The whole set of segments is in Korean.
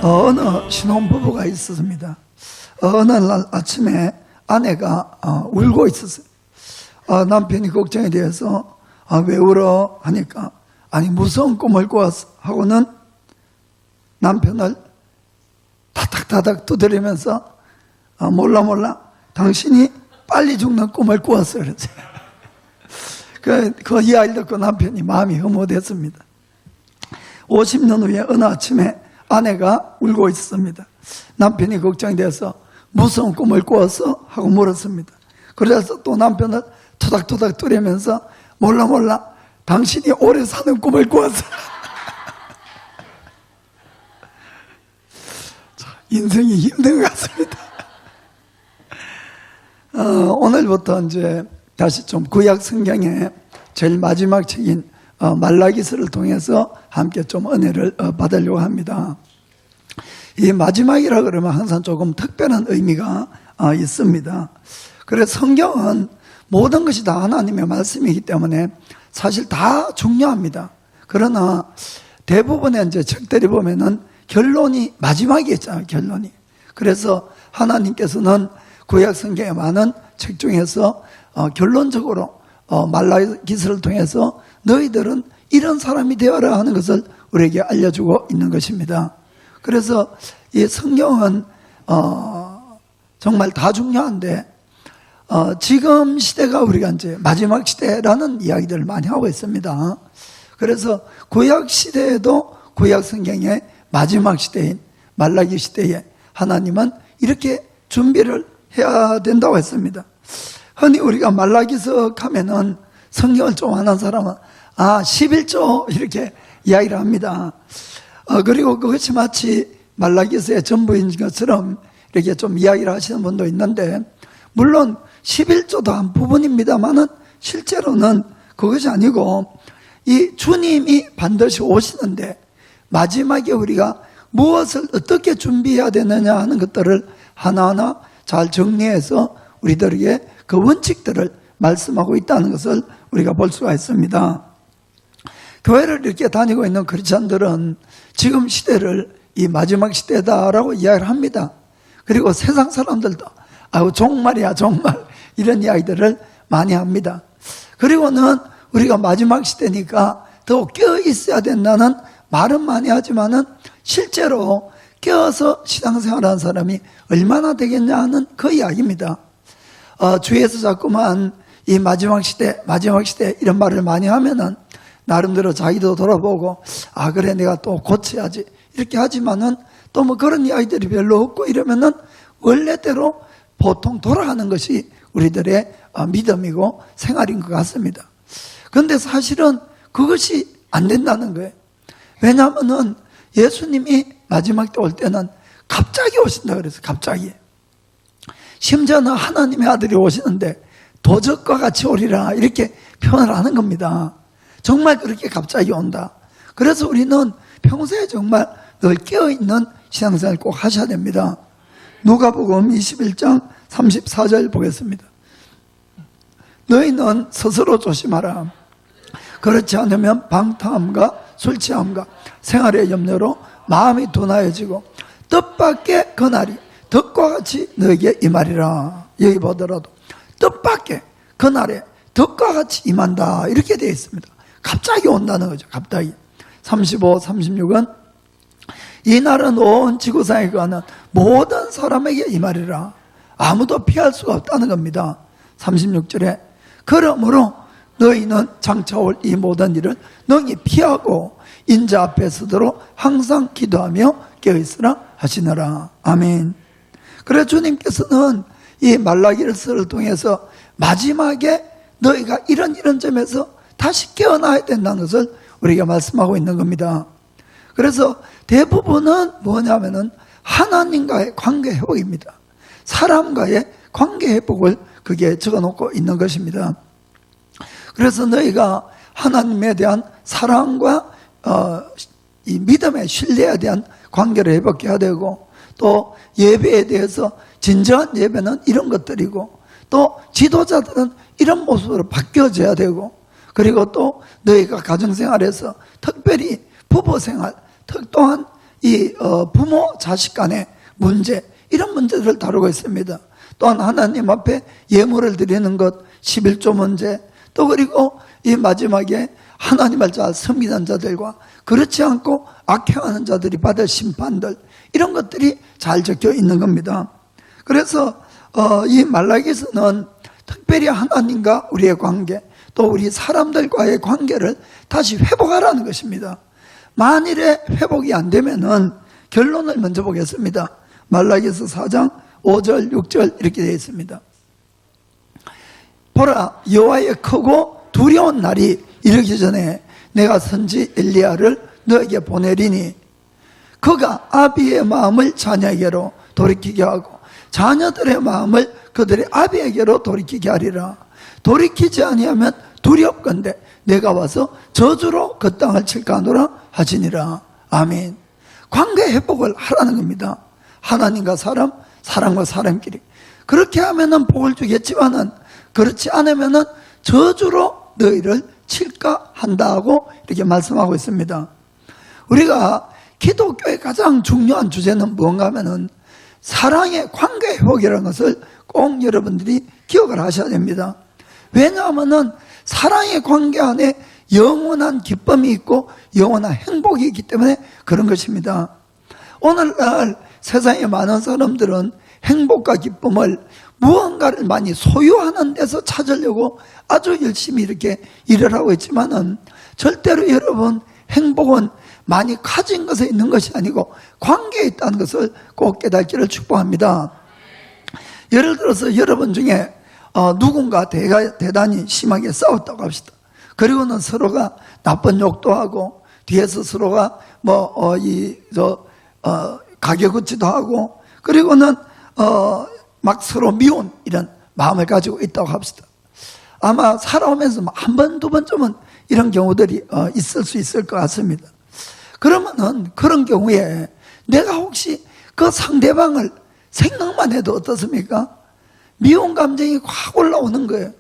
어느 신혼부부가 있었습니다. 어느 날 아침에 아내가 울고 있었어요. 남편이 걱정이 되어서 왜 울어? 하니까 아니 무서운 꿈을 꾸었어 하고는 남편을 타닥타닥 두드리면서 몰라 당신이 빨리 죽는 꿈을 꾸었어 그러지. 그 이야기를 듣고 남편이 마음이 흐뭇했습니다. 50년 후에 어느 아침에 아내가 울고 있었습니다. 남편이 걱정이 돼서 무서운 꿈을 꾸었어? 하고 물었습니다. 그래서 또 남편을 토닥토닥 두리면서 몰라 당신이 오래 사는 꿈을 꾸었어. 인생이 힘든 것 같습니다. 오늘부터 이제 다시 좀 구약 성경의 제일 마지막 책인 말라기서를 통해서 함께 좀 은혜를 받으려고 합니다. 이 마지막이라 그러면 항상 조금 특별한 의미가 있습니다. 그래서 성경은 모든 것이 다 하나님의 말씀이기 때문에 사실 다 중요합니다. 그러나 대부분의 이제 책들이 보면은 결론이 마지막에 있잖아요, 결론이. 그래서 하나님께서는 구약 성경의 많은 책 중에서 결론적으로 말라기서를 통해서 너희들은 이런 사람이 되어라 하는 것을 우리에게 알려주고 있는 것입니다. 그래서 이 성경은 정말 다 중요한데 지금 시대가 우리가 이제 마지막 시대라는 이야기들을 많이 하고 있습니다. 그래서 구약 시대에도 구약 성경의 마지막 시대인 말라기 시대에 하나님은 이렇게 준비를 해야 된다고 했습니다. 흔히 우리가 말라기서 하면은 성경을 좀 아는 사람은 11조 이렇게 이야기를 합니다. 그리고 그것이 마치 말라기서의 전부인 것처럼 이렇게 좀 이야기를 하시는 분도 있는데, 물론 11조도 한 부분입니다만은 실제로는 그것이 아니고 이 주님이 반드시 오시는데 마지막에 우리가 무엇을 어떻게 준비해야 되느냐 하는 것들을 하나하나 잘 정리해서 우리들에게 그 원칙들을 말씀하고 있다는 것을 우리가 볼 수가 있습니다. 교회를 이렇게 다니고 있는 크리스찬들은 지금 시대를 이 마지막 시대다라고 이야기를 합니다. 그리고 세상 사람들도 종말이야 종말 이런 이야기들을 많이 합니다. 그리고는 우리가 마지막 시대니까 더 깨어 있어야 된다는 말은 많이 하지만은 실제로 깨어서 신앙생활하는 사람이 얼마나 되겠냐 하는 그 이야기입니다. 주위에서 자꾸만 이 마지막 시대 이런 말을 많이 하면은 나름대로 자기도 돌아보고 그래 내가 또 고쳐야지 이렇게 하지만은 또 뭐 그런 이야기들이 별로 없고 이러면은 원래대로 보통 돌아가는 것이 우리들의 믿음이고 생활인 것 같습니다. 그런데 사실은 그것이 안 된다는 거예요. 왜냐하면은 예수님이 마지막 때 올 때는 갑자기 오신다 그래서 갑자기. 심지어는 하나님의 아들이 오시는데 도적과 같이 오리라 이렇게 표현을 하는 겁니다. 정말 그렇게 갑자기 온다. 그래서 우리는 평소에 정말 늘 깨어있는 신앙생활을 꼭 하셔야 됩니다. 누가복음 21장 34절 보겠습니다. 너희는 스스로 조심하라. 그렇지 않으면 방탕함과 술취함과 생활의 염려로 마음이 둔하여지고 뜻밖의 그날이 덕과 같이 너에게 임하리라. 여기 보더라도 뜻밖의 그날에 덕과 같이 임한다 이렇게 되어 있습니다. 갑자기 온다는 거죠. 갑자기. 35, 36은 이 날은 온 지구상에 거하는 모든 사람에게 임하리라. 아무도 피할 수가 없다는 겁니다. 36절에 그러므로 너희는 장차 올 이 모든 일을 능히 피하고 인자 앞에 서도록 항상 기도하며 깨어있으라 하시느라. 아멘. 그래 주님께서는 이 말라기서를 통해서 마지막에 너희가 이런 점에서 다시 깨어나야 된다는 것을 우리가 말씀하고 있는 겁니다. 그래서 대부분은 뭐냐면은 하나님과의 관계 회복입니다. 사람과의 관계 회복을 그게 적어놓고 있는 것입니다. 그래서 너희가 하나님에 대한 사랑과 이 믿음의 신뢰에 대한 관계를 회복해야 되고, 또 예배에 대해서 진정한 예배는 이런 것들이고, 또 지도자들은 이런 모습으로 바뀌어져야 되고, 그리고 또 너희가 가정생활에서 특별히 부부생활 또한 이 부모 자식 간의 문제, 이런 문제들을 다루고 있습니다. 또한 하나님 앞에 예물을 드리는 것, 11조 문제, 또 그리고 이 마지막에 하나님을 잘 섬기는 자들과 그렇지 않고 악행하는 자들이 받을 심판들, 이런 것들이 잘 적혀 있는 겁니다. 그래서 이 말라기서는 특별히 하나님과 우리의 관계, 또 우리 사람들과의 관계를 다시 회복하라는 것입니다. 만일에 회복이 안 되면은 결론을 먼저 보겠습니다. 말라기서 4장 5절 6절 이렇게 되어 있습니다. 보라, 여호와의 크고 두려운 날이 이르기 전에 내가 선지 엘리야를 너에게 보내리니 그가 아비의 마음을 자녀에게로 돌이키게 하고 자녀들의 마음을 그들의 아비에게로 돌이키게 하리라. 돌이키지 아니하면 두렵건대 내가 와서 저주로 그 땅을 칠까 하노라 하시니라. 아멘. 관계 회복을 하라는 겁니다. 하나님과 사람, 사람과 사람끼리. 그렇게 하면은 복을 주겠지만은 그렇지 않으면은 저주로 너희를 칠까 한다고 이렇게 말씀하고 있습니다. 우리가 기독교의 가장 중요한 주제는 무언가 하면은 사랑의 관계 회복이라는 것을 꼭 여러분들이 기억을 하셔야 됩니다. 왜냐하면은 사랑의 관계 안에 영원한 기쁨이 있고 영원한 행복이 있기 때문에 그런 것입니다. 오늘날 세상에 많은 사람들은 행복과 기쁨을 무언가를 많이 소유하는 데서 찾으려고 아주 열심히 이렇게 일을 하고 있지만은 절대로 여러분, 행복은 많이 가진 것에 있는 것이 아니고 관계에 있다는 것을 꼭 깨닫기를 축복합니다. 예를 들어서 여러분 중에 누군가 대단히 심하게 싸웠다고 합시다. 그리고는 서로가 나쁜 욕도 하고 뒤에서 서로가 가게굿지도 하고 그리고는 막 서로 미운 이런 마음을 가지고 있다고 합시다. 아마 살아오면서 한 번, 두 번쯤은 이런 경우들이 있을 수 있을 것 같습니다. 그러면은 그런 경우에 내가 혹시 그 상대방을 생각만 해도 어떻습니까? 미운 감정이 확 올라오는 거예요.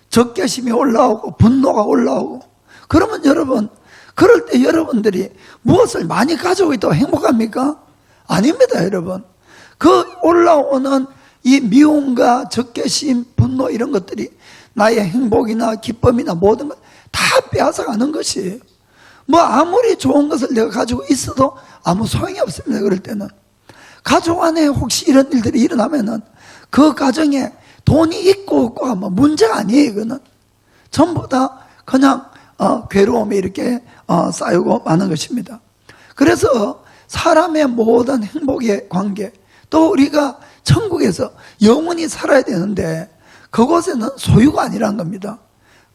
적개심이 올라오고 분노가 올라오고. 그러면 여러분, 그럴 때 여러분들이 무엇을 많이 가지고 있다고 행복합니까? 아닙니다, 여러분. 그 올라오는 이 미움과 적개심, 분노 이런 것들이 나의 행복이나 기쁨이나 모든 것 다 빼앗아가는 것이에요. 뭐 아무리 좋은 것을 내가 가지고 있어도 아무 소용이 없습니다. 그럴 때는 가족 안에 혹시 이런 일들이 일어나면은 그 가정에 돈이 있고 없고가 뭐 문제가 아니에요. 이거는 전부 다 그냥 괴로움이 이렇게 쌓이고 마는 것입니다. 그래서 사람의 모든 행복의 관계, 또 우리가 천국에서 영원히 살아야 되는데 그곳에는 소유가 아니란 겁니다.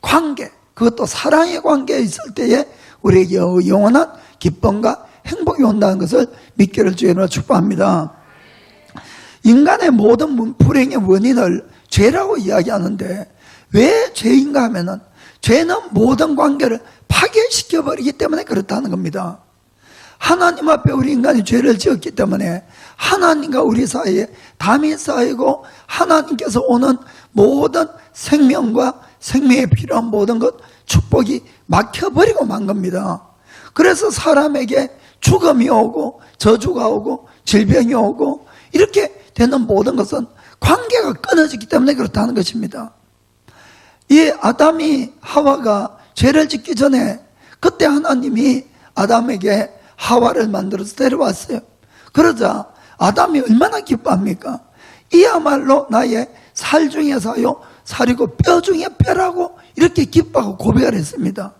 관계, 그것도 사랑의 관계에 있을 때에 우리에게 영원한 기쁨과 행복이 온다는 것을 믿기를 주의로 축복합니다. 인간의 모든 불행의 원인을 죄라고 이야기하는데 왜 죄인가 하면은 죄는 모든 관계를 파괴시켜버리기 때문에 그렇다는 겁니다. 하나님 앞에 우리 인간이 죄를 지었기 때문에 하나님과 우리 사이에 담이 쌓이고 하나님께서 오는 모든 생명과 생명에 필요한 모든 것 축복이 막혀버리고 만 겁니다. 그래서 사람에게 죽음이 오고 저주가 오고 질병이 오고 이렇게 되는 모든 것은 관계가 끊어지기 때문에 그렇다는 것입니다. 이 아담이 하와가 죄를 짓기 전에 그때 하나님이 아담에게 하와를 만들어서 데려왔어요. 그러자 아담이 얼마나 기뻐합니까? 이야말로 나의 살 중에 사요 살이고 뼈 중에 뼈라고 이렇게 기뻐하고 고백을 했습니다.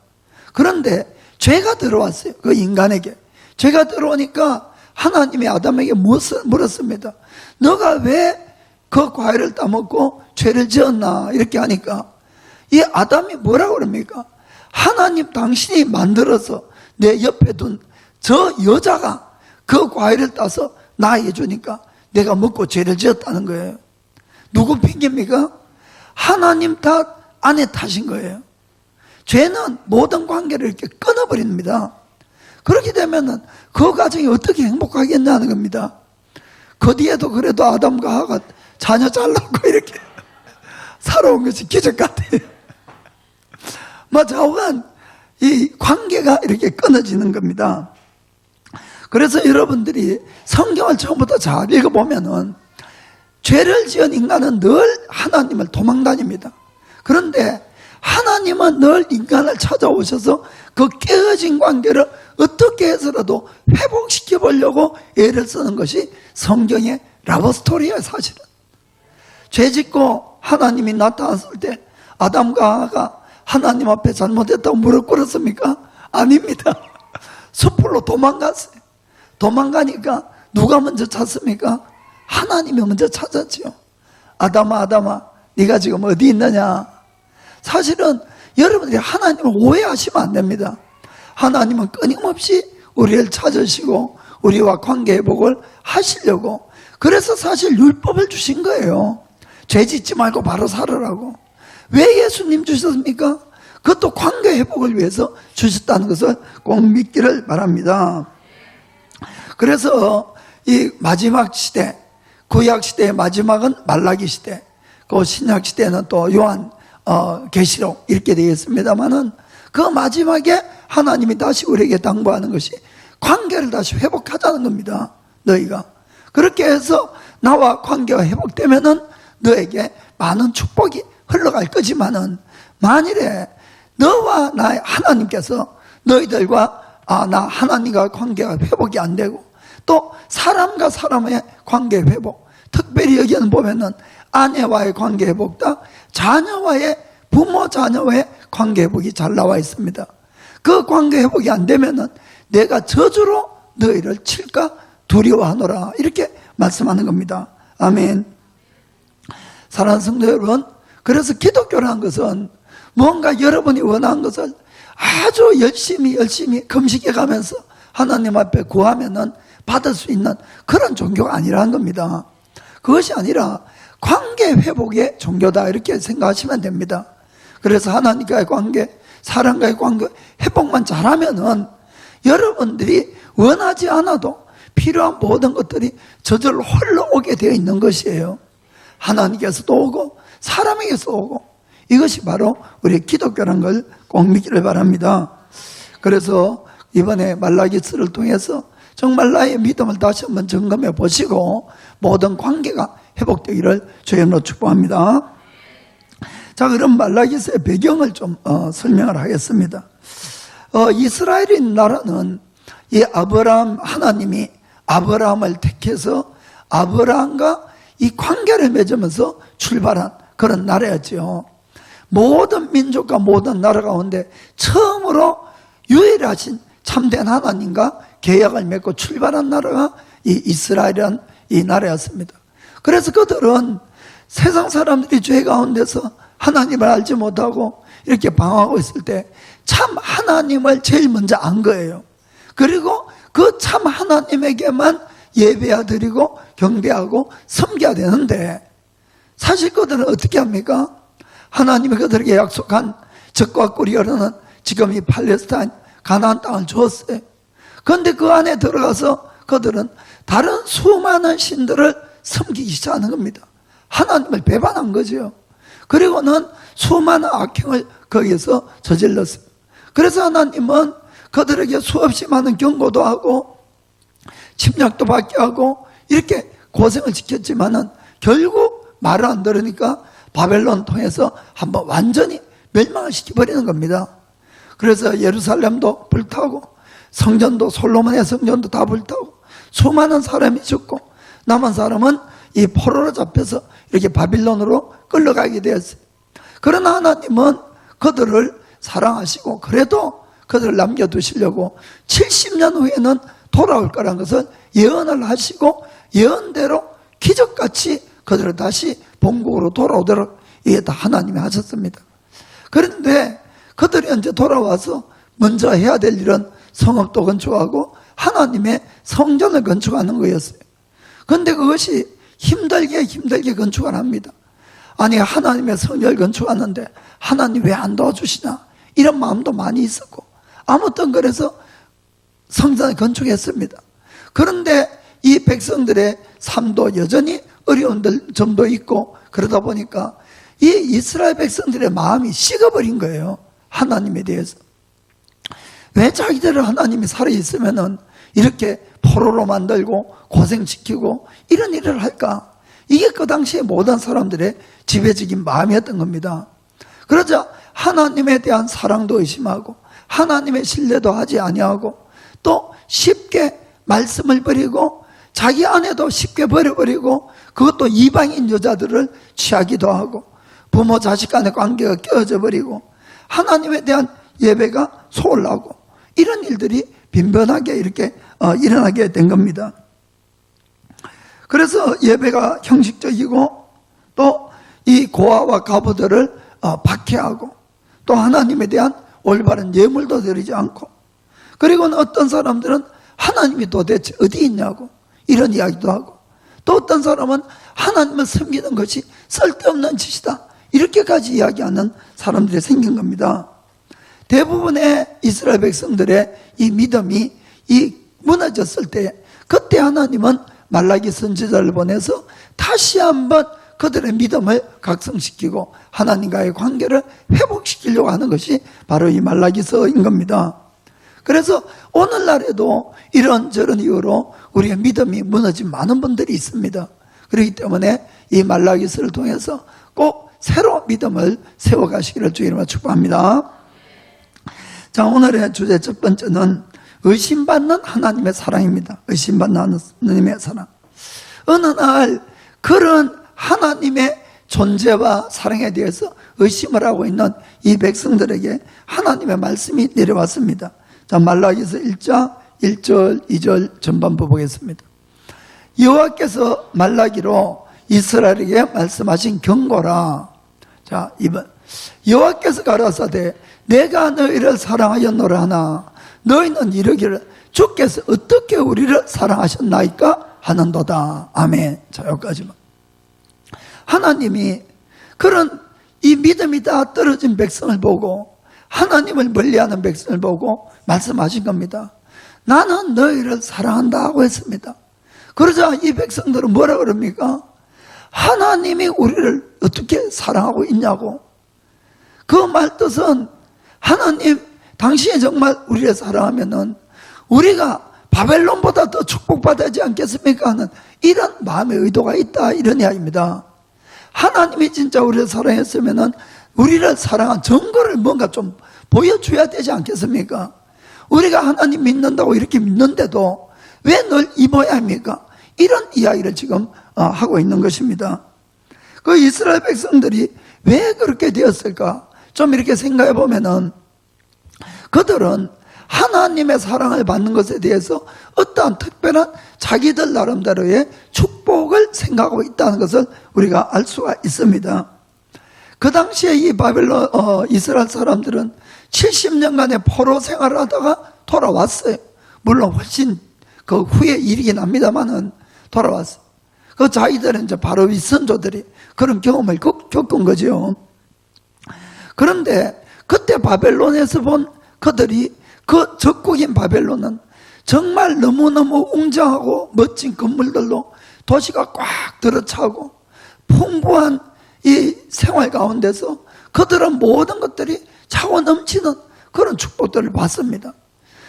그런데 죄가 들어왔어요. 그 인간에게 죄가 들어오니까 하나님이 아담에게 무엇을 물었습니다. 너가 왜 그 과일을 따먹고 죄를 지었나 이렇게 하니까 이 아담이 뭐라고 그럽니까? 하나님 당신이 만들어서 내 옆에 둔 저 여자가 그 과일을 따서 나에게 주니까 내가 먹고 죄를 지었다는 거예요. 누구 핑계입니까? 하나님 탓, 아내 탓인 거예요. 죄는 모든 관계를 이렇게 끊어버립니다. 그렇게 되면은 그 가정이 어떻게 행복하겠냐는 겁니다. 그 뒤에도 그래도 아담과 하와가 자녀 잘 낳고 이렇게 살아온 것이 기적 같아요. 좌우간 이 관계가 이렇게 끊어지는 겁니다. 그래서 여러분들이 성경을 처음부터 잘 읽어보면은 죄를 지은 인간은 늘 하나님을 도망다닙니다. 그런데 하나님은 늘 인간을 찾아오셔서 그 깨어진 관계를 어떻게 해서라도 회복시켜 보려고 애를 쓰는 것이 성경의 러브스토리예요. 사실은 죄 짓고 하나님이 나타났을 때 아담과 하와가 하나님 앞에 잘못했다고 무릎 꿇었습니까? 아닙니다. 숲으로 도망갔어요. 도망가니까 누가 먼저 찾습니까? 하나님이 먼저 찾았지요. 아담아, 아담아, 네가 지금 어디 있느냐? 사실은 여러분들이 하나님을 오해하시면 안 됩니다. 하나님은 끊임없이 우리를 찾으시고 우리와 관계 회복을 하시려고, 그래서 사실 율법을 주신 거예요. 죄 짓지 말고 바로 살으라고. 왜 예수님 주셨습니까? 그것도 관계 회복을 위해서 주셨다는 것을 꼭 믿기를 바랍니다. 그래서 이 마지막 시대, 구약 시대의 마지막은 말라기 시대, 그 신약 시대는 또 요한 계시록 이렇게 되어 있습니다만은, 그 마지막에 하나님이 다시 우리에게 당부하는 것이 관계를 다시 회복하자는 겁니다. 너희가 그렇게 해서 나와 관계가 회복되면은 너에게 많은 축복이 흘러갈 거지만은, 만일에 너와 나의 하나님께서 너희들과 나 하나님과 관계가 회복이 안 되고, 또 사람과 사람의 관계 회복, 특별히 여기는 보면은 아내와의 관계 회복다, 자녀와의, 부모 자녀와의 관계 회복이 잘 나와 있습니다. 그 관계 회복이 안 되면은 내가 저주로 너희를 칠까 두려워하노라, 이렇게 말씀하는 겁니다. 아멘. 사랑하는 성도 여러분, 그래서 기독교라는 것은 뭔가 여러분이 원하는 것을 아주 열심히 금식해 가면서 하나님 앞에 구하면은 받을 수 있는 그런 종교가 아니라는 겁니다. 그것이 아니라 관계 회복의 종교다, 이렇게 생각하시면 됩니다. 그래서 하나님과의 관계, 사람과의 관계 회복만 잘하면은 여러분들이 원하지 않아도 필요한 모든 것들이 저절로 흘러오게 되어 있는 것이에요. 하나님께서도 오고 사람에게서 오고, 이것이 바로 우리 기독교라는 걸 꼭 믿기를 바랍니다. 그래서 이번에 말라기스를 통해서 정말 나의 믿음을 다시 한번 점검해 보시고 모든 관계가 회복되기를 주님으로 축복합니다. 자, 그럼 말라기스의 배경을 좀 설명을 하겠습니다. 이스라엘인 나라는 이 아브라함, 하나님이 아브라함을 택해서 아브라함과 이 관계를 맺으면서 출발한 그런 나라였죠. 모든 민족과 모든 나라 가운데 처음으로 유일하신 참된 하나님과 계약을 맺고 출발한 나라가 이 이스라엘이라는 이 나라였습니다. 그래서 그들은 세상 사람들이 죄 가운데서 하나님을 알지 못하고 이렇게 방황하고 있을 때 참 하나님을 제일 먼저 안 거예요. 그리고 그 참 하나님에게만 예배야 드리고 경배하고 섬겨야 되는데, 사실 그들은 어떻게 합니까? 하나님이 그들에게 약속한 적과 꿀이 흐르는 지금 이 팔레스타인 가나안 땅을 주었어요. 그런데 그 안에 들어가서 그들은 다른 수많은 신들을 섬기기 시작하는 겁니다. 하나님을 배반한 거죠. 그리고는 수많은 악행을 거기에서 저질렀어요. 그래서 하나님은 그들에게 수없이 많은 경고도 하고 침략도 받게 하고 이렇게 고생을 시켰지만은 결국 말을 안 들으니까 바벨론 통해서 한번 완전히 멸망을 시켜버리는 겁니다. 그래서 예루살렘도 불타고 성전도, 솔로몬의 성전도 다 불타고 수많은 사람이 죽고 남은 사람은 이 포로로 잡혀서 이렇게 바빌론으로 끌려가게 되었어요. 그러나 하나님은 그들을 사랑하시고 그래도 그들을 남겨두시려고 70년 후에는 돌아올 거라는 것을 예언을 하시고 예언대로 기적같이 그들을 다시 본국으로 돌아오도록 이게 다 하나님이 하셨습니다. 그런데 그들이 이제 돌아와서 먼저 해야 될 일은 성읍도 건축하고 하나님의 성전을 건축하는 거였어요. 그런데 그것이 힘들게 건축을 합니다. 아니, 하나님의 성전을 건축하는데 하나님 왜 안 도와주시나, 이런 마음도 많이 있었고, 아무튼 그래서 성전을 건축했습니다. 그런데 이 백성들의 삶도 여전히 어려운 점도 있고, 그러다 보니까 이 이스라엘 백성들의 마음이 식어버린 거예요, 하나님에 대해서. 왜 자기들을 하나님이 살아있으면은 이렇게 포로로 만들고 고생시키고 이런 일을 할까? 이게 그 당시에 모든 사람들의 지배적인 마음이었던 겁니다. 그러자 하나님에 대한 사랑도 의심하고 하나님의 신뢰도 하지 아니하고 또 쉽게 말씀을 버리고 자기 아내도 쉽게 버려버리고 그것도 이방인 여자들을 취하기도 하고 부모 자식 간의 관계가 깨어져 버리고 하나님에 대한 예배가 소홀하고 이런 일들이 빈번하게 이렇게 일어나게 된 겁니다. 그래서 예배가 형식적이고 또 이 고아와 과부들을 박해하고 또 하나님에 대한 올바른 예물도 드리지 않고 그리고는 어떤 사람들은 하나님이 도대체 어디 있냐고 이런 이야기도 하고 또 어떤 사람은 하나님을 섬기는 것이 쓸데없는 짓이다 이렇게까지 이야기하는 사람들이 생긴 겁니다. 대부분의 이스라엘 백성들의 이 믿음이 무너졌을 때 그때 하나님은 말라기 선지자를 보내서 다시 한번 그들의 믿음을 각성시키고 하나님과의 관계를 회복시키려고 하는 것이 바로 이 말라기서인 겁니다. 그래서 오늘날에도 이런저런 이유로 우리의 믿음이 무너진 많은 분들이 있습니다. 그렇기 때문에 이 말라기서를 통해서 꼭 새로 믿음을 세워가시기를 주의 이름으로 축복합니다. 자, 오늘의 주제 첫 번째는 의심받는 하나님의 사랑입니다. 의심받는 하나님의 사랑. 어느 날 그런 하나님의 존재와 사랑에 대해서 의심을 하고 있는 이 백성들에게 하나님의 말씀이 내려왔습니다. 자, 말라기서 1장 1절 2절 전반부 보겠습니다. 여호와께서 말라기로 이스라엘에게 말씀하신 경고라. 자, 2번 여호와께서 가라사대 내가 너희를 사랑하였노라 하나 너희는 이르기를 주께서 어떻게 우리를 사랑하셨나이까 하는도다. 아멘. 자, 여기까지만. 하나님이 그런 이 믿음이 다 떨어진 백성을 보고 하나님을 멀리하는 백성을 보고 말씀하신 겁니다. 나는 너희를 사랑한다고 했습니다. 그러자 이 백성들은 뭐라 그럽니까? 하나님이 우리를 어떻게 사랑하고 있냐고. 그 말 뜻은 하나님 당신이 정말 우리를 사랑하면은 우리가 바벨론보다 더 축복받지 않겠습니까? 하는 이런 마음의 의도가 있다 이런 이야기입니다. 하나님이 진짜 우리를 사랑했으면은 우리를 사랑한 증거를 뭔가 좀 보여줘야 되지 않겠습니까? 우리가 하나님 믿는다고 이렇게 믿는데도 왜 늘 이 모양입니까? 이런 이야기를 지금 하고 있는 것입니다. 그 이스라엘 백성들이 왜 그렇게 되었을까? 좀 이렇게 생각해 보면은 그들은 하나님의 사랑을 받는 것에 대해서 어떠한 특별한 자기들 나름대로의 축복을 생각하고 있다는 것을 우리가 알 수가 있습니다. 그 당시에 이 바벨론 이스라엘 사람들은 70년간의 포로 생활을 하다가 돌아왔어요. 물론 훨씬 그 후에 일이긴 합니다만은 돌아왔어요. 그 자기들은 이제 바로 이 선조들이 그런 경험을 겪은 거죠. 그런데 그때 바벨론에서 본 그들이 그 적국인 바벨론은 정말 너무너무 웅장하고 멋진 건물들로 도시가 꽉 들어차고 풍부한 이 생활 가운데서 그들은 모든 것들이 차고 넘치는 그런 축복들을 받습니다.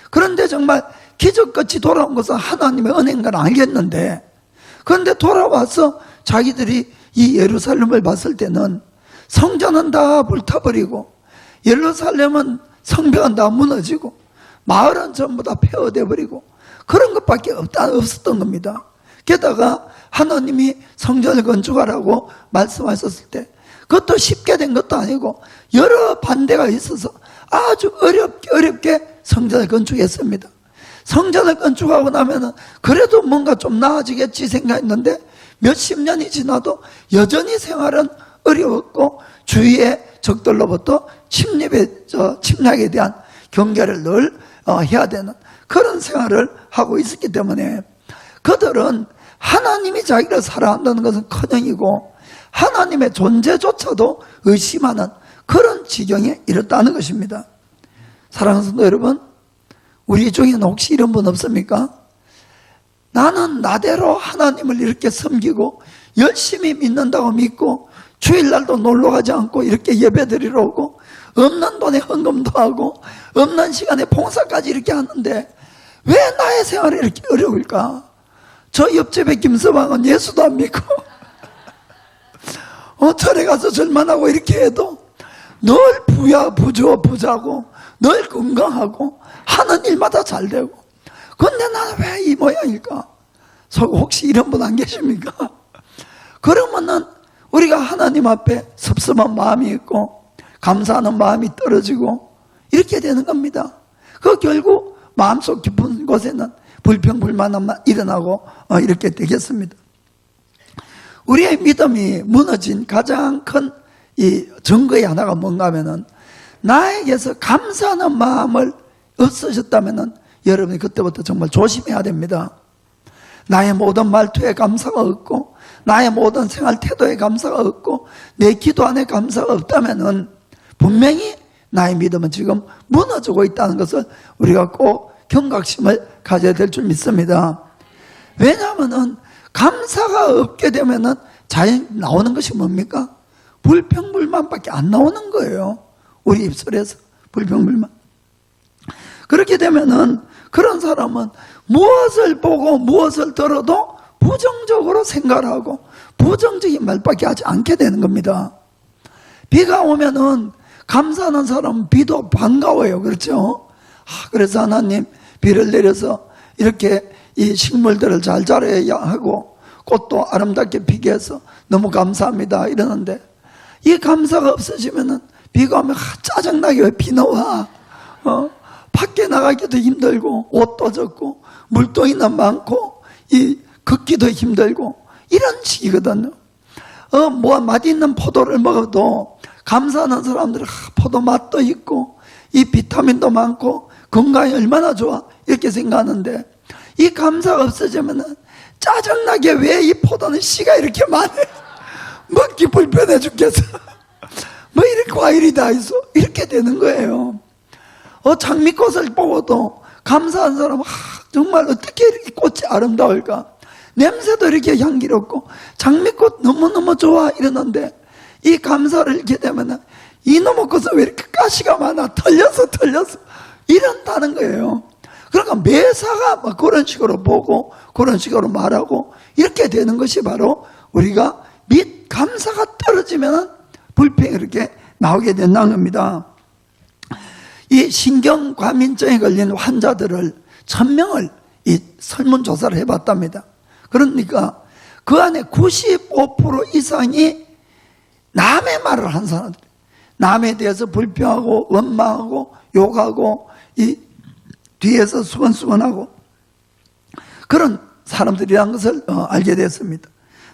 그런데 정말 기적같이 돌아온 것은 하나님의 은혜인 건 알겠는데 그런데 돌아와서 자기들이 이 예루살렘을 봤을 때는 성전은 다 불타버리고 예루살렘은 성벽은 다 무너지고 마을은 전부 다 폐허돼 버리고 그런 것밖에 없었던 겁니다. 게다가 하나님이 성전을 건축하라고 말씀하셨을 때 그것도 쉽게 된 것도 아니고 여러 반대가 있어서 아주 어렵게 성전을 건축했습니다. 성전을 건축하고 나면은 그래도 뭔가 좀 나아지겠지 생각했는데 몇십 년이 지나도 여전히 생활은 어려웠고 주위의 적들로부터 침략에 대한 경계를 늘 해야 되는 그런 생활을 하고 있었기 때문에 그들은 하나님이 자기를 사랑한다는 것은 커녕이고 하나님의 존재조차도 의심하는 그런 지경에 이르렀다는 것입니다. 사랑하는 성도 여러분, 우리 중에는 혹시 이런 분 없습니까? 나는 나대로 하나님을 이렇게 섬기고 열심히 믿는다고 믿고 주일날도 놀러 가지 않고 이렇게 예배 드리러 오고 없는 돈에 헌금도 하고 없는 시간에 봉사까지 이렇게 하는데 왜 나의 생활이 이렇게 어려울까? 저 옆집에 김서방은 예수도 안 믿고 절에 가서 절만하고 이렇게 해도 늘 부자고 늘 건강하고 하는 일마다 잘 되고, 근데 나는 왜 이 모양일까? 혹시 이런 분 안 계십니까? 그러면은 우리가 하나님 앞에 섭섭한 마음이 있고 감사하는 마음이 떨어지고 이렇게 되는 겁니다. 그 결국 마음속 깊은 곳에는 불평불만만 일어나고 이렇게 되겠습니다. 우리의 믿음이 무너진 가장 큰 이 증거의 하나가 뭔가 하면은, 나에게서 감사하는 마음을 없으셨다면은 여러분이 그때부터 정말 조심해야 됩니다. 나의 모든 말투에 감사가 없고 나의 모든 생활 태도에 감사가 없고 내 기도 안에 감사가 없다면은 분명히 나의 믿음은 지금 무너지고 있다는 것을 우리가 꼭 경각심을 가져야 될 줄 믿습니다. 왜냐하면은 감사가 없게 되면은 자연히 나오는 것이 뭡니까? 불평불만밖에 안 나오는 거예요. 우리 입술에서 불평불만. 그렇게 되면은 그런 사람은 무엇을 보고 무엇을 들어도 부정적으로 생각하고 부정적인 말밖에 하지 않게 되는 겁니다. 비가 오면은 감사하는 사람은 비도 반가워요. 그렇죠? 그래서 하나님 비를 내려서 이렇게 이 식물들을 잘 자라야 하고 꽃도 아름답게 피게 해서 너무 감사합니다 이러는데, 이 감사가 없어지면은 비가 오면 짜증나게 왜 비 나와? 밖에 나가기도 힘들고 옷도 젖고 물동이나 많고 이 걷기도 힘들고 이런 식이거든요. 뭐 맛있는 포도를 먹어도 감사하는 사람들은 포도 맛도 있고 이 비타민도 많고 건강이 얼마나 좋아 이렇게 생각하는데, 이 감사가 없어지면은 짜증나게 왜 이 포도는 씨가 이렇게 많아? 먹기 불편해 죽겠어. 뭐 이렇게 과일이 다 있어? 이렇게 되는 거예요. 장미꽃을 보고도 감사한 사람은 정말 어떻게 이렇게 꽃이 아름다울까? 냄새도 이렇게 향기롭고 장미꽃 너무너무 좋아 이러는데, 이 감사를 이렇게 되면은 이놈의 꽃은 왜 이렇게 가시가 많아? 털려서 이런다는 거예요. 그러니까 매사가 막 그런 식으로 보고 그런 식으로 말하고 이렇게 되는 것이 바로 우리가 감사가 떨어지면 불평이 이렇게 나오게 된다는 겁니다. 이 신경과민증에 걸린 환자들을 1000명을 이 설문조사를 해봤답니다. 그러니까 그 안에 95% 이상이 남의 말을 한 사람들, 남에 대해서 불평하고 원망하고 욕하고 이 뒤에서 수건수건하고 그런 사람들이라는 것을 알게 됐습니다.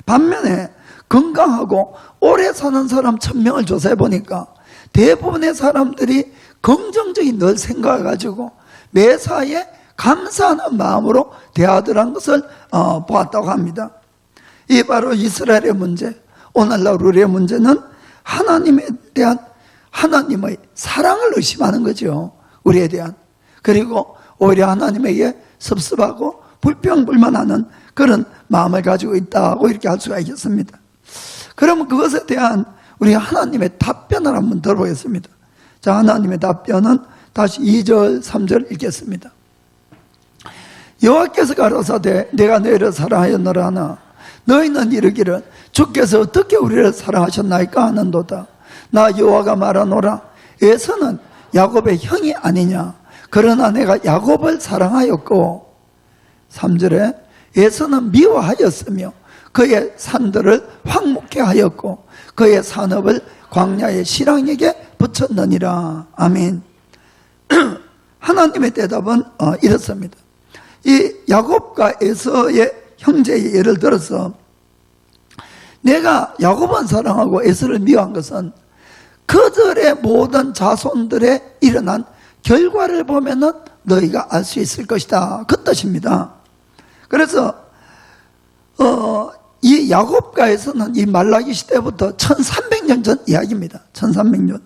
반면에 건강하고 오래 사는 사람 1000명을 조사해 보니까 대부분의 사람들이 긍정적인 늘 생각을 가지고 매사에 감사하는 마음으로 대하더라는 것을 보았다고 합니다. 이 바로 이스라엘의 문제, 오늘날 우리의 문제는 하나님에 대한 하나님의 사랑을 의심하는 거죠. 우리에 대한. 그리고 오히려 하나님에게 섭섭하고 불평불만하는 그런 마음을 가지고 있다고 이렇게 할 수가 있겠습니다. 그러면 그것에 대한 우리 하나님의 답변을 한번 들어보겠습니다. 자, 하나님의 답변은 다시 2절, 3절 읽겠습니다. 여호와께서 가라사대 내가 너희를 사랑하였노라 하나 너희는 이르기를 주께서 어떻게 우리를 사랑하셨나이까 하는도다. 나 여호와가 말하노라 에서는 야곱의 형이 아니냐. 그러나 내가 야곱을 사랑하였고, 3절에 에서는 미워하였으며 그의 산들을 황무케 하였고 그의 산업을 광야의 실황에게 붙였느니라. 아멘. 하나님의 대답은 이렇습니다. 이 야곱과 에서의 형제의 예를 들어서 내가 야곱은 사랑하고 에서를 미워한 것은 그들의 모든 자손들의 일어난 결과를 보면은 너희가 알 수 있을 것이다, 그 뜻입니다. 그래서 이 야곱가에서는 이 말라기 시대부터 1300년 전 이야기입니다. 1300년.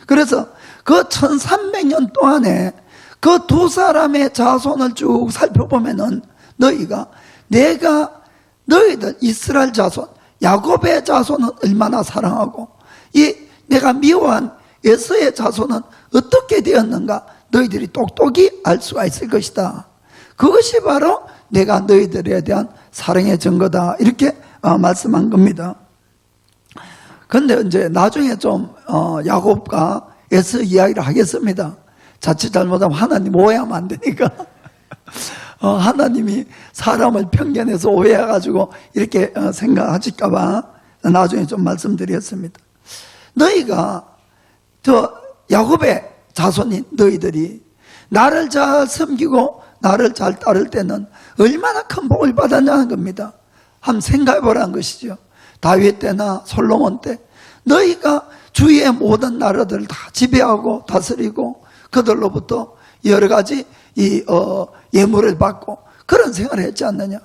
그래서 그 1300년 동안에 그 두 사람의 자손을 쭉 살펴보면은 내가 너희들 이스라엘 자손 야곱의 자손은 얼마나 사랑하고 이 내가 미워한 에서의 자손은 어떻게 되었는가 너희들이 똑똑히 알 수가 있을 것이다. 그것이 바로 내가 너희들에 대한 사랑의 증거다. 이렇게 말씀한 겁니다. 근데 이제 나중에 좀 야곱과 에서 이야기를 하겠습니다. 자칫 잘못하면 하나님 오해하면 안 되니까. 하나님이 사람을 편견해서 오해해가지고 이렇게 생각하실까봐 나중에 좀 말씀드리겠습니다. 너희가 저 야곱의 자손인 너희들이 나를 잘 섬기고 나를 잘 따를 때는 얼마나 큰 복을 받았냐는 겁니다. 한번 생각해 보라는 것이죠. 다윗 때나 솔로몬 때 너희가 주위의 모든 나라들을 다 지배하고 다스리고 그들로부터 여러 가지 예물을 받고 그런 생활을 했지 않느냐.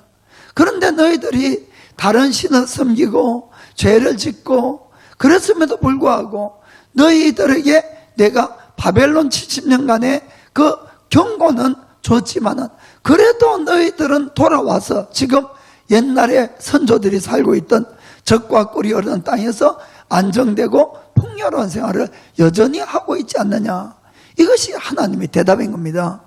그런데 너희들이 다른 신을 섬기고 죄를 짓고 그랬음에도 불구하고 너희들에게 내가 바벨론 70년간의 그 경고는 줬지만은 그래도 너희들은 돌아와서 지금 옛날에 선조들이 살고 있던 적과 꿀이 흐르는 땅에서 안정되고 풍요로운 생활을 여전히 하고 있지 않느냐. 이것이 하나님의 대답인 겁니다.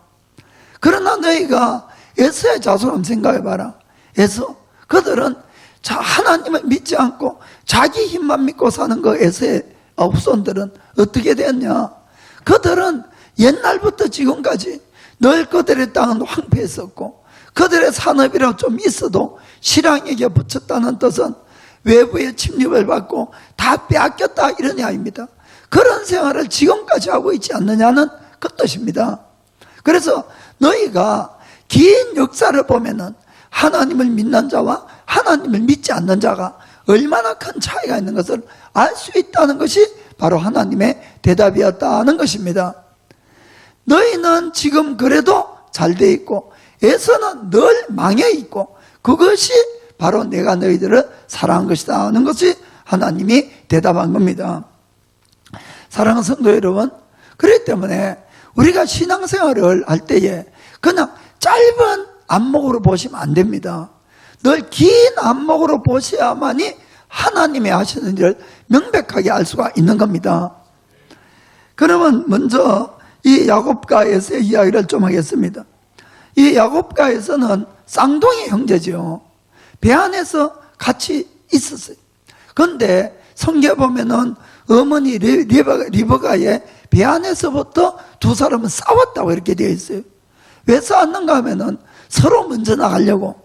그러나 너희가 에서의 자손 한번 생각해봐라. 에서 그들은 하나님을 믿지 않고 자기 힘만 믿고 사는 그 에서의 후손들은 어떻게 됐냐. 그들은 옛날부터 지금까지 늘 그들의 땅은 황폐했었고 그들의 산업이라고 좀 있어도 신앙에게 붙였다는 뜻은 외부의 침입을 받고 다 빼앗겼다 이런 이야기입니다. 그런 생활을 지금까지 하고 있지 않느냐는 그 뜻입니다. 그래서 너희가 긴 역사를 보면은 하나님을 믿는 자와 하나님을 믿지 않는 자가 얼마나 큰 차이가 있는 것을 알 수 있다는 것이 바로 하나님의 대답이었다는 것입니다. 너희는 지금 그래도 잘 돼 있고 에서는 늘 망해 있고 그것이 바로 내가 너희들을 사랑한 것이다 하는 것이 하나님이 대답한 겁니다. 사랑하는 성도 여러분, 그렇기 때문에 우리가 신앙생활을 할 때에 그냥 짧은 안목으로 보시면 안 됩니다. 늘 긴 안목으로 보셔야만이 하나님이 하시는 일을 명백하게 알 수가 있는 겁니다. 그러면 먼저 이 야곱과 에서의 이야기를 좀 하겠습니다. 이 야곱과 에서는 쌍둥이 형제죠. 배 안에서 같이 있었어요. 그런데 성경에 보면은 어머니 리브가의 배 안에서부터 두 사람은 싸웠다고 이렇게 되어 있어요. 왜 싸웠는가 하면은 서로 먼저 나가려고,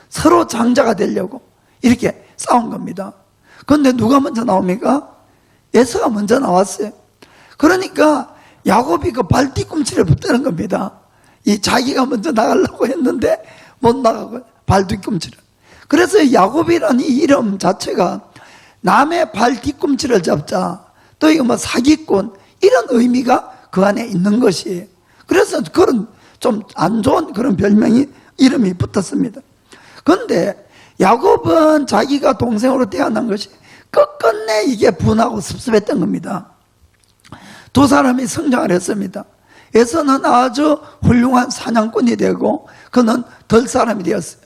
서로 장자가 되려고 이렇게 싸운 겁니다. 그런데 누가 먼저 나옵니까? 에서가 먼저 나왔어요. 그러니까 야곱이 그 발 뒤꿈치를 붙드는 겁니다. 이 자기가 먼저 나가려고 했는데 못 나가고 발 뒤꿈치를. 그래서 야곱이라는 이 이름 자체가 남의 발 뒤꿈치를 잡자, 또 이거 뭐 사기꾼 이런 의미가 그 안에 있는 것이에요. 그래서 그런 좀 안 좋은 그런 별명이 이름이 붙었습니다. 그런데 야곱은 자기가 동생으로 태어난 것이 끝끝내 이게 분하고 섭섭했던 겁니다. 두 사람이 성장을 했습니다. 에서는 아주 훌륭한 사냥꾼이 되고 그는 덜 사람이 되었어요.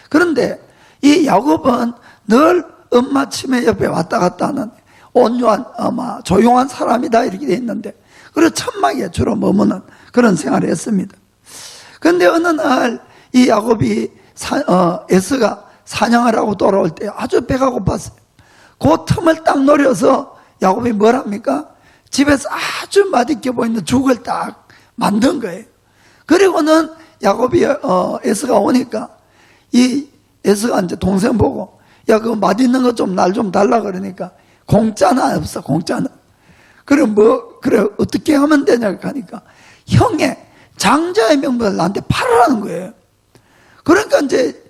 그런데 이 야곱은 늘 엄마 치매 옆에 왔다 갔다 하는 온유한 조용한 사람이다 이렇게 되어 있는데 그리고 천막에 주로 머무는 그런 생활을 했습니다. 그런데 어느 날 이 야곱이 에서가 사냥을 하고 돌아올 때 아주 배가 고팠어요. 그 틈을 딱 노려서 야곱이 뭘 합니까? 집에서 아주 맛있게 보이는 죽을 딱 만든 거예요. 그리고는 야곱이 에서가 오니까 이 에서가 이제 동생 보고 야 그거 맛있는 거 좀 날 좀 달라 그러니까 공짜는 없어 공짜는. 그래 어떻게 하면 되냐 하니까 형의 장자의 명분을 나한테 팔으라는 거예요. 그러니까 이제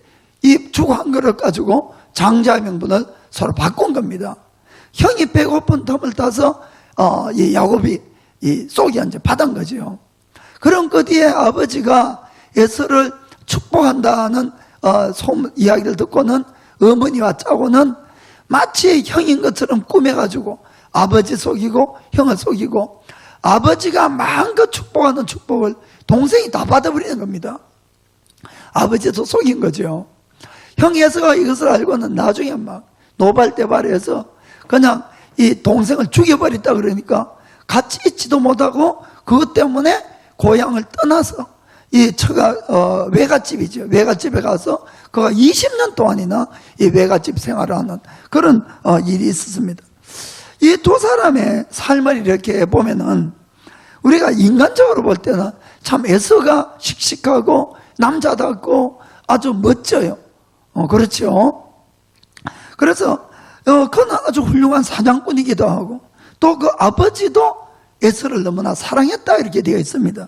이 죽 한 그릇 가지고 장자의 명분을 서로 바꾼 겁니다. 형이 배고픈 틈을 타서 이 야곱이 이 쏙이 이제 받은 거죠. 그런 그 뒤에 아버지가 에서를 축복한다는 소문 이야기를 듣고는 어머니와 짜고는 마치 형인 것처럼 꾸며가지고 아버지 속이고 형을 속이고 아버지가 마음껏 축복하는 축복을 동생이 다 받아버리는 겁니다. 아버지도 속인 거죠. 형 에서가 이것을 알고는 나중에 막 노발대발해서 그냥 이 동생을 죽여버렸다 그러니까 같이 있지도 못하고 그것 때문에 고향을 떠나서 이 처가 외갓집이죠. 외갓집에 가서 그가 20년 동안이나 이 외갓집 생활을 하는 그런 일이 있었습니다. 이 두 사람의 삶을 이렇게 보면은 우리가 인간적으로 볼 때는 참 에서가 씩씩하고 남자답고 아주 멋져요. 그렇죠. 그래서 그는 아주 훌륭한 사냥꾼이기도 하고 또 그 아버지도 에서를 너무나 사랑했다 이렇게 되어 있습니다.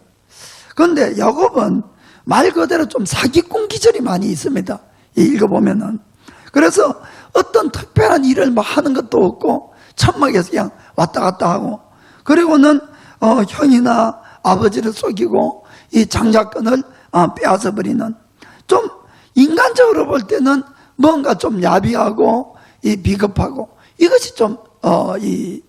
그런데 야곱은 말 그대로 좀 사기꾼 기질이 많이 있습니다. 읽어보면은. 그래서 어떤 특별한 일을 막 하는 것도 없고 천막에서 그냥 왔다 갔다 하고, 그리고는 형이나 아버지를 속이고 이 장자권을 빼앗아 버리는, 좀 인간적으로 볼 때는 뭔가 좀 야비하고 이 비겁하고, 이것이 좀 이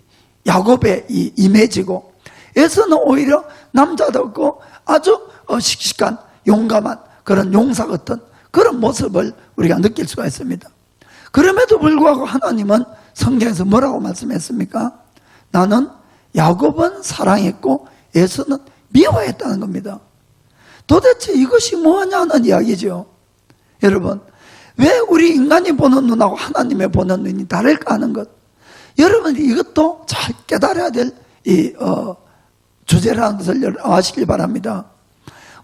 야곱의 이 이미지고, 에서는 오히려 남자답고 아주 씩씩한 용감한 그런 용사 같은 그런 모습을 우리가 느낄 수가 있습니다. 그럼에도 불구하고 하나님은 성경에서 뭐라고 말씀했습니까? 나는 야곱은 사랑했고 에서는 미워했다는 겁니다. 도대체 이것이 뭐냐는 이야기죠. 여러분, 왜 우리 인간이 보는 눈하고 하나님의 보는 눈이 다를까 하는 것, 여러분이 이것도 잘 깨달아야 될 주제라는 것을 아시길 바랍니다.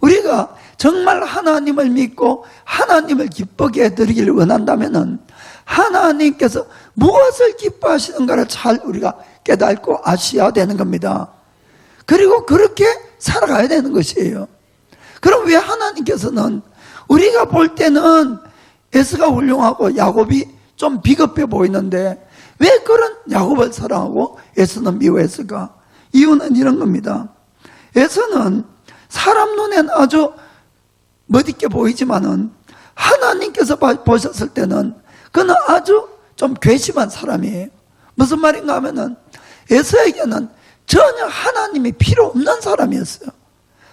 우리가 정말 하나님을 믿고 하나님을 기쁘게 해드리기를 원한다면 하나님께서 무엇을 기뻐하시는가를 잘 우리가 깨닫고 아셔야 되는 겁니다. 그리고 그렇게 살아가야 되는 것이에요. 그럼 왜 하나님께서는 우리가 볼 때는 에서가 훌륭하고 야곱이 좀 비겁해 보이는데 왜 그런 야곱을 사랑하고 에서는 미워했을까? 이유는 이런 겁니다. 에서는 사람 눈엔 아주 멋있게 보이지만은 하나님께서 보셨을 때는 그는 아주 좀 괘씸한 사람이에요. 무슨 말인가 하면은 에서에게는 전혀 하나님이 필요 없는 사람이었어요.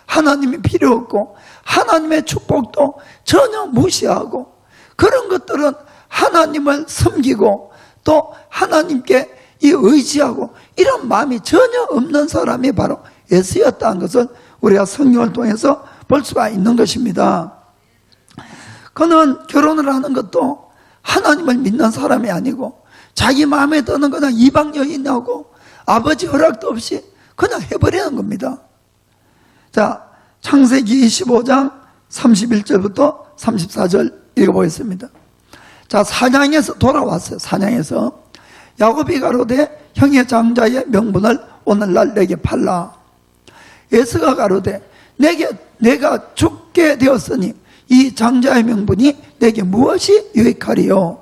하나님이 필요 없고 하나님의 축복도 전혀 무시하고 그런 것들은 하나님을 섬기고 또 하나님께 이 의지하고 이런 마음이 전혀 없는 사람이 바로 에서였다는 것을 우리가 성경을 통해서 볼 수가 있는 것입니다. 그는 결혼을 하는 것도 하나님을 믿는 사람이 아니고 자기 마음에 드는 그냥 이방 여인하고 아버지 허락도 없이 그냥 해버리는 겁니다. 자, 창세기 25장 31절부터 34절 읽어보겠습니다. 자, 사냥에서 돌아왔어요. 사냥에서 야곱이 가로되 형의 장자의 명분을 오늘날 내게 팔라. 에서가 가로되 내가 죽게 되었으니 이 장자의 명분이 내게 무엇이 유익하리요?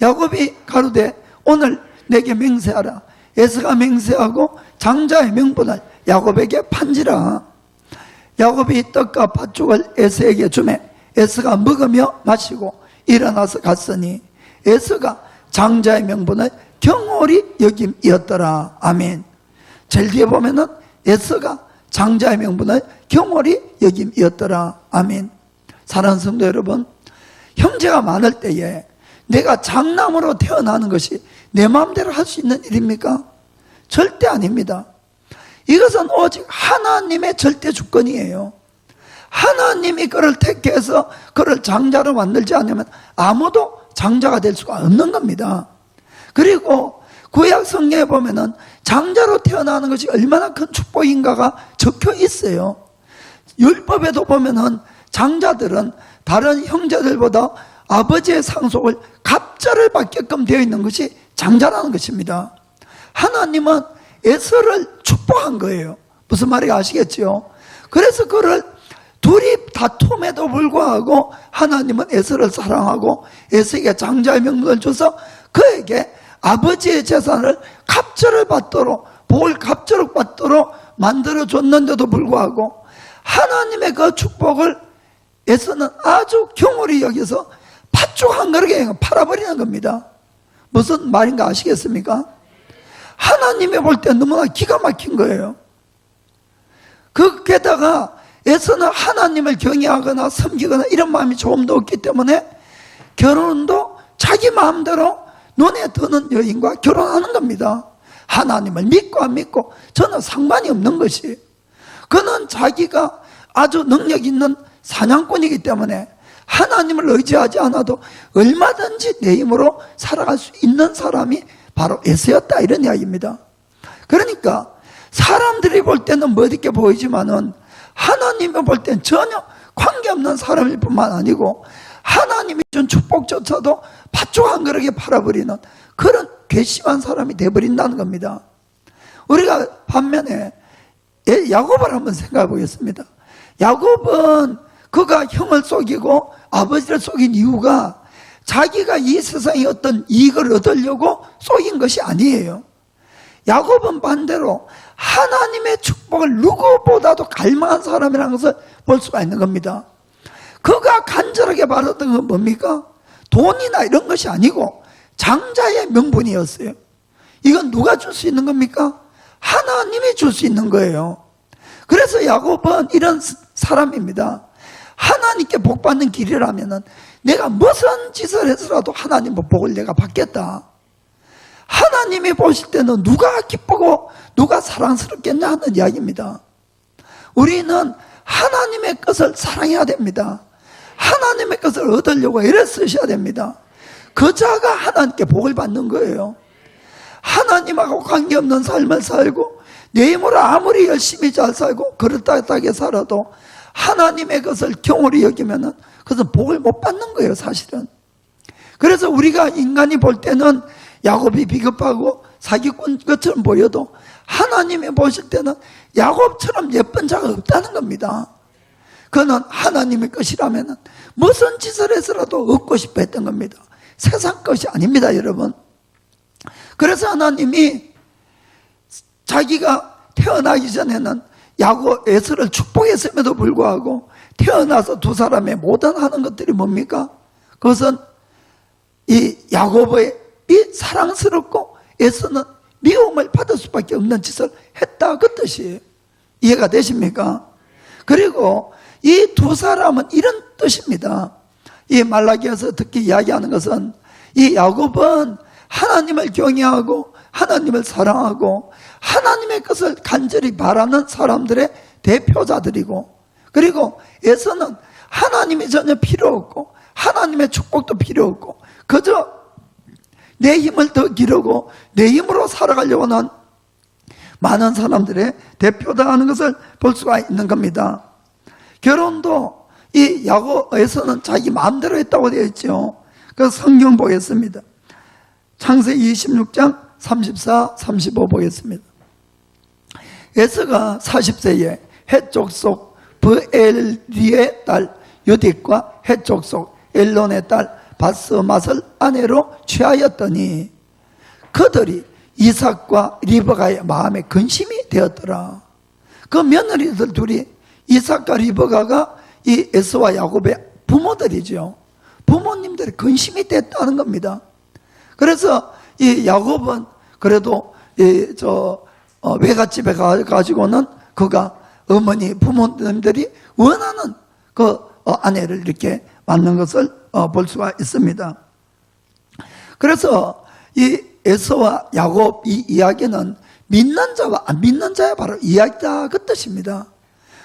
야곱이 가로되 오늘 내게 맹세하라. 에서가 맹세하고 장자의 명분을 야곱에게 판지라. 야곱이 떡과 팥죽을 에서에게 주매 에서가 먹으며 마시고 일어나서 갔으니 에서가 장자의 명분을 경홀히 여김이었더라. 아멘. 제일 뒤에 보면은 에서가 장자의 명분을 경홀히 여김이었더라. 아멘. 사랑하는 성도 여러분, 형제가 많을 때에 내가 장남으로 태어나는 것이 내 마음대로 할 수 있는 일입니까? 절대 아닙니다. 이것은 오직 하나님의 절대 주권이에요. 하나님이 그를 택해서 그를 장자로 만들지 않으면 아무도 장자가 될 수가 없는 겁니다. 그리고 구약 성경에 보면은 장자로 태어나는 것이 얼마나 큰 축복인가가 적혀 있어요. 율법에도 보면은 장자들은 다른 형제들보다 아버지의 상속을 갑절을 받게끔 되어 있는 것이 장자라는 것입니다. 하나님은 에서를 축복한 거예요. 무슨 말인지 아시겠죠? 그래서 그를 둘이 다툼에도 불구하고 하나님은 에서를 사랑하고 에서에게 장자의 명분을 줘서 그에게 아버지의 재산을 갑절을 받도록 볼 갑절을 받도록 만들어줬는데도 불구하고 하나님의 그 축복을 에서는 아주 경홀히 여기서 팥죽 한 그릇에 팔아버리는 겁니다. 무슨 말인가 아시겠습니까? 하나님이 볼 때 너무나 기가 막힌 거예요. 거기에다가 에서는 하나님을 경외하거나 섬기거나 이런 마음이 조금도 없기 때문에 결혼도 자기 마음대로 눈에 드는 여인과 결혼하는 겁니다. 하나님을 믿고 안 믿고 저는 상관이 없는 것이에요. 그는 자기가 아주 능력 있는 사냥꾼이기 때문에 하나님을 의지하지 않아도 얼마든지 내 힘으로 살아갈 수 있는 사람이 바로 에서였다, 이런 이야기입니다. 그러니까 사람들이 볼 때는 멋있게 보이지만은 하나님이 볼 때는 전혀 관계없는 사람일 뿐만 아니고 하나님이 준 축복조차도 팥죽 한 그릇에 팔아버리는 그런 괘씸한 사람이 되어버린다는 겁니다. 우리가 반면에 야곱을 한번 생각해 보겠습니다. 야곱은 그가 형을 속이고 아버지를 속인 이유가 자기가 이 세상에 어떤 이익을 얻으려고 속인 것이 아니에요. 야곱은 반대로 하나님의 축복을 누구보다도 갈망한 사람이라는 것을 볼 수가 있는 겁니다. 그가 간절하게 바랐던 건 뭡니까? 돈이나 이런 것이 아니고 장자의 명분이었어요. 이건 누가 줄 수 있는 겁니까? 하나님이 줄 수 있는 거예요. 그래서 야곱은 이런 사람입니다. 하나님께 복 받는 길이라면은 내가 무슨 짓을 해서라도 하나님의 복을 내가 받겠다. 하나님이 보실 때는 누가 기쁘고 누가 사랑스럽겠냐 하는 이야기입니다. 우리는 하나님의 것을 사랑해야 됩니다. 하나님의 것을 얻으려고 애를 쓰셔야 됩니다. 그 자가 하나님께 복을 받는 거예요. 하나님하고 관계없는 삶을 살고 내 힘으로 아무리 열심히 잘 살고 그릇다하게 살아도 하나님의 것을 경홀히 여기면은 그것은 복을 못 받는 거예요, 사실은. 그래서 우리가 인간이 볼 때는 야곱이 비겁하고 사기꾼 것처럼 보여도 하나님이 보실 때는 야곱처럼 예쁜 자가 없다는 겁니다. 그는 하나님의 것이라면 무슨 짓을 해서라도 얻고 싶어 했던 겁니다. 세상 것이 아닙니다, 여러분. 그래서 하나님이 자기가 태어나기 전에는 야곱 에서를 축복했음에도 불구하고 태어나서 두 사람의 모든 하는 것들이 뭡니까? 그것은 이 야곱의 사랑스럽고 에서는 미움을 받을 수밖에 없는 짓을 했다, 그 뜻이에요. 이해가 되십니까? 그리고 이 두 사람은 이런 뜻입니다. 이 말라기에서 특히 이야기하는 것은 이 야곱은 하나님을 경외하고 하나님을 사랑하고 하나님의 것을 간절히 바라는 사람들의 대표자들이고, 그리고 에서는 하나님이 전혀 필요 없고 하나님의 축복도 필요 없고 그저 내 힘을 더 기르고 내 힘으로 살아가려고 하는 많은 사람들의 대표다 하는 것을 볼 수가 있는 겁니다. 결혼도 이 야곱에서는 자기 마음대로 했다고 되어 있죠. 그래서 성경 보겠습니다. 창세기 26장 34, 35 보겠습니다. 에서가 40세에 헷족속 브엘리의 딸 유딕과 헷족속 엘론의 딸 바스맛을 아내로 취하였더니 그들이 이삭과 리브가의 마음에 근심이 되었더라. 그 며느리들 둘이 이삭과 리브가가 이 에서와 야곱의 부모들이죠. 부모님들이 근심이 됐다는 겁니다. 그래서 이 야곱은 그래도 외갓집에 가가지고는 그가 어머니 부모님들이 원하는 그 아내를 이렇게 만난 것을 볼 수가 있습니다. 그래서 이 에서와 야곱 이 이야기는 믿는 자와 안 믿는 자의 바로 이야기다, 그 뜻입니다.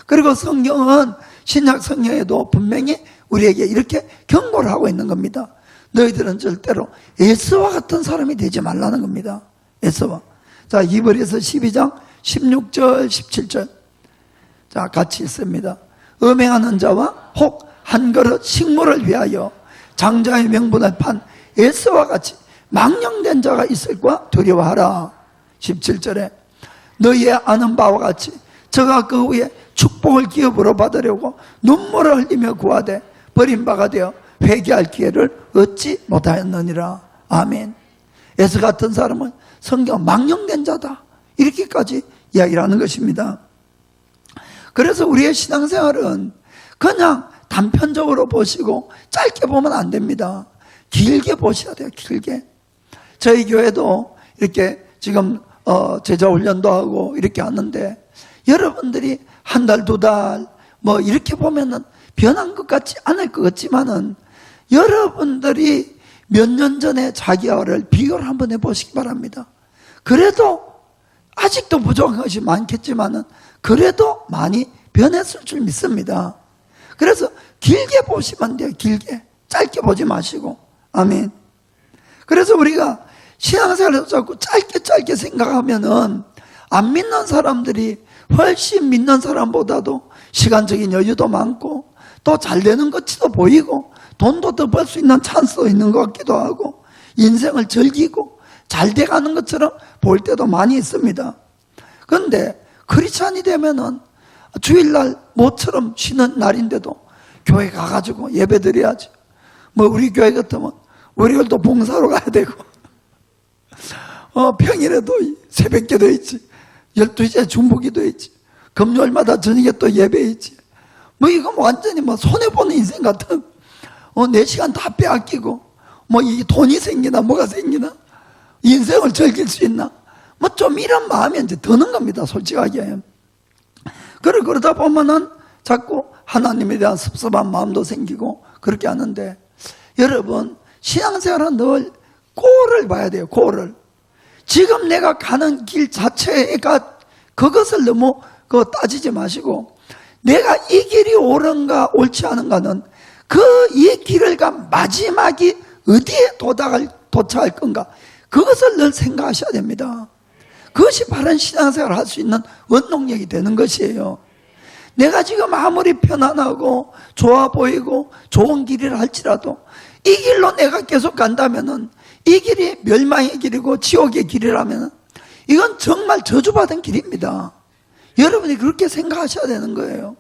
그리고 성경은 신약 성경에도 분명히 우리에게 이렇게 경고를 하고 있는 겁니다. 너희들은 절대로 에서와 같은 사람이 되지 말라는 겁니다. 에서와. 자, 히브리서 12장 16절 17절. 자, 같이 있습니다. 음행하는 자와 혹 한 그릇 식물을 위하여 장자의 명분을 판 에서와 같이 망령된 자가 있을까 두려워하라. 17절에 너희의 아는 바와 같이 저가 그 후에 축복을 기업으로 받으려고 눈물을 흘리며 구하되 버림바가 되어 회개할 기회를 얻지 못하였느니라. 아멘. 에서 같은 사람은 성경 망령된 자다, 이렇게까지 이야기를 하는 것입니다. 그래서 우리의 신앙생활은 그냥 단편적으로 보시고 짧게 보면 안 됩니다. 길게 보셔야 돼요. 길게. 저희 교회도 이렇게 지금 제자 훈련도 하고 이렇게 하는데 여러분들이 한 달, 두 달 뭐 이렇게 보면은 변한 것 같지 않을 것 같지만은 여러분들이 몇 년 전에 자기와를 비교를 한번 해보시기 바랍니다. 그래도 아직도 부족한 것이 많겠지만은 그래도 많이 변했을 줄 믿습니다. 그래서 길게 보시면 돼요. 길게. 짧게 보지 마시고. 아멘. 그래서 우리가 신앙생활에서 자꾸 짧게 생각하면은 안 믿는 사람들이 훨씬 믿는 사람보다도 시간적인 여유도 많고 또 잘 되는 것도 보이고 돈도 더 벌 수 있는 찬스도 있는 것 같기도 하고 인생을 즐기고 잘 돼가는 것처럼 볼 때도 많이 있습니다. 그런데 크리스찬이 되면은 주일날 모처럼 쉬는 날인데도 교회 가가지고 예배 드려야지. 뭐 우리 교회 같으면 월요일도 봉사로 가야 되고 평일에도 새벽기도 있지, 12시에 중보기도 있지, 금요일마다 저녁에 또 예배 있지. 뭐 이거 완전히 뭐 손해보는 인생 같은 4시간 다 빼앗기고 뭐 이 돈이 생기나 뭐가 생기나 인생을 즐길 수 있나 뭐 좀 이런 마음이 이제 드는 겁니다, 솔직하게. 그러다 보면은 자꾸 하나님에 대한 섭섭한 마음도 생기고 그렇게 하는데, 여러분 신앙생활은 늘 꼴을 봐야 돼요. 꼴을. 지금 내가 가는 길 자체가 그것을 너무 따지지 마시고, 내가 이 길이 옳은가 옳지 않은가는 이 길을 가 마지막이 어디에 도착할 건가, 그것을 늘 생각하셔야 됩니다. 그것이 바른 신앙생활을 할 수 있는 원동력이 되는 것이에요. 내가 지금 아무리 편안하고 좋아 보이고 좋은 길이라 할지라도 이 길로 내가 계속 간다면은 이 길이 멸망의 길이고 지옥의 길이라면 이건 정말 저주받은 길입니다. 여러분이 그렇게 생각하셔야 되는 거예요.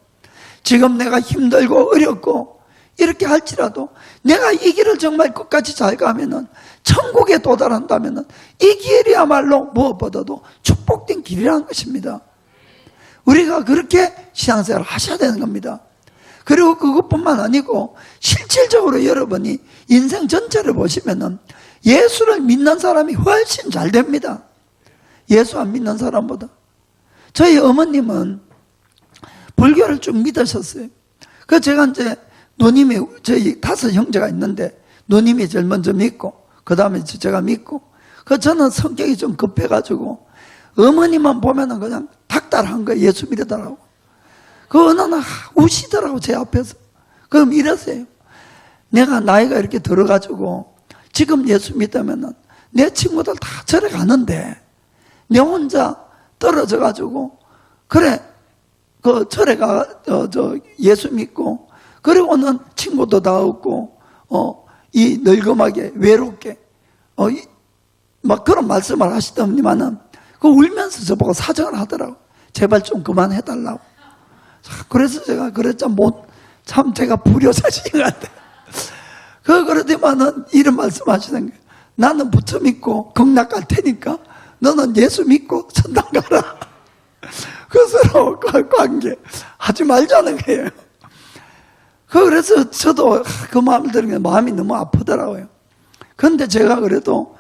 지금 내가 힘들고 어렵고 이렇게 할지라도 내가 이 길을 정말 끝까지 잘 가면은 천국에 도달한다면은 이 길이야말로 무엇보다도 축복된 길이라는 것입니다. 우리가 그렇게 신앙생활을 하셔야 되는 겁니다. 그리고 그것뿐만 아니고 실질적으로 여러분이 인생 전체를 보시면은 예수를 믿는 사람이 훨씬 잘 됩니다. 예수 안 믿는 사람보다. 저희 어머님은 불교를 쭉 믿으셨어요. 그래서 제가 이제 누님이, 저희 5 형제가 있는데 누님이 제일 먼저 믿고 그 다음에 제가 믿고, 저는 성격이 좀 급해가지고 어머니만 보면은 그냥 닥달한 거예요. 예수 믿으더라고. 어느 날 우시더라고, 제 앞에서. 그럼 이러세요. 내가 나이가 이렇게 들어가지고 지금 예수 믿으면은 내 친구들 다 절에 가는데 내 혼자 떨어져가지고, 그래, 절에 예수 믿고, 그리고는 친구도 다 없고, 이 늙음하게, 외롭게, 막 그런 말씀을 하시더니만은, 울면서 저보고 사정을 하더라고. 제발 좀 그만해달라고. 그래서 제가 참 제가 불효자식인 것 같아요. 그러더니만은 이런 말씀 하시는 거예요. 나는 부처 믿고 극락 갈 테니까 너는 예수 믿고 천당 가라. 그것으로 관계 하지 말자는 거예요. 그래서 저도 그 마음을 들으면 마음이 너무 아프더라고요. 그런데 제가 그래도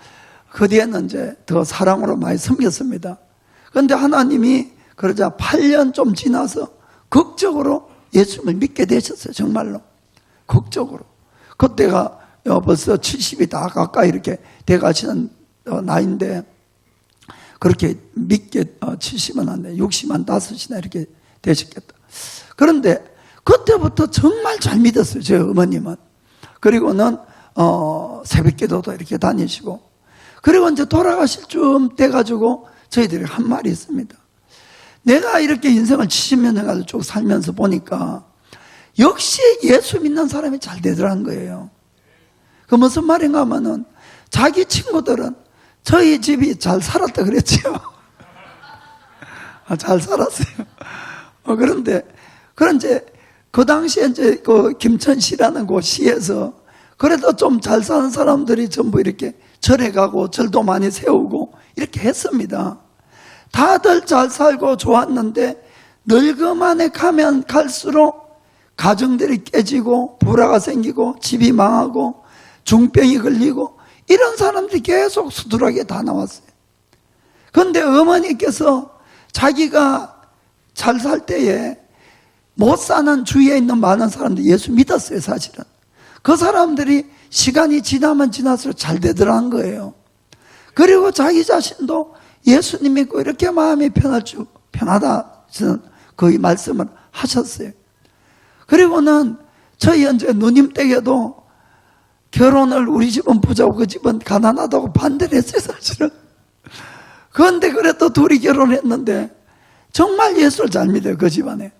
그 뒤에는 이제 더 사랑으로 많이 섬겼습니다. 그런데 하나님이 그러자 8년 좀 지나서 극적으로 예수님을 믿게 되셨어요. 정말로. 극적으로. 그때가 벌써 70이 다 가까이 이렇게 돼가시는 나이인데, 그렇게 믿게 70은 안 돼. 60만 5이나 이렇게 되셨겠다. 그런데 그때부터 정말 잘 믿었어요. 제 어머님은. 그리고는 새벽기도도 이렇게 다니시고, 그리고 이제 돌아가실 쯤 돼가지고 저희들이 한 말이 있습니다. 내가 이렇게 인생을 70년 해가지고 쭉 살면서 보니까 역시 예수 믿는 사람이 잘 되더라는 거예요. 그 무슨 말인가 하면은, 자기 친구들은 저희 집이 잘 살았다 그랬죠. 잘 살았어요. 그런데 그 당시에 이제 그 김천시라는 그 시에서 그래도 좀 잘 사는 사람들이 전부 이렇게 절에 가고 절도 많이 세우고 이렇게 했습니다. 다들 잘 살고 좋았는데 늙음안에 가면 갈수록 가정들이 깨지고 불화가 생기고 집이 망하고 중병이 걸리고 이런 사람들이 계속 수두룩하게 다 나왔어요. 그런데 어머니께서 자기가 잘 살 때에 못 사는 주위에 있는 많은 사람들이 예수 믿었어요. 사실은 그 사람들이 시간이 지나면 지날수록 잘 되더라는 거예요. 그리고 자기 자신도 예수님 믿고 이렇게 마음이 편하다 저는 거의 말씀을 하셨어요. 그리고는 저희 현재 누님 댁에도 결혼을 우리 집은 부자고 그 집은 가난하다고 반대를 했어요, 사실은. 그런데 그래도 둘이 결혼했는데 정말 예수를 잘 믿어요, 그 집안에.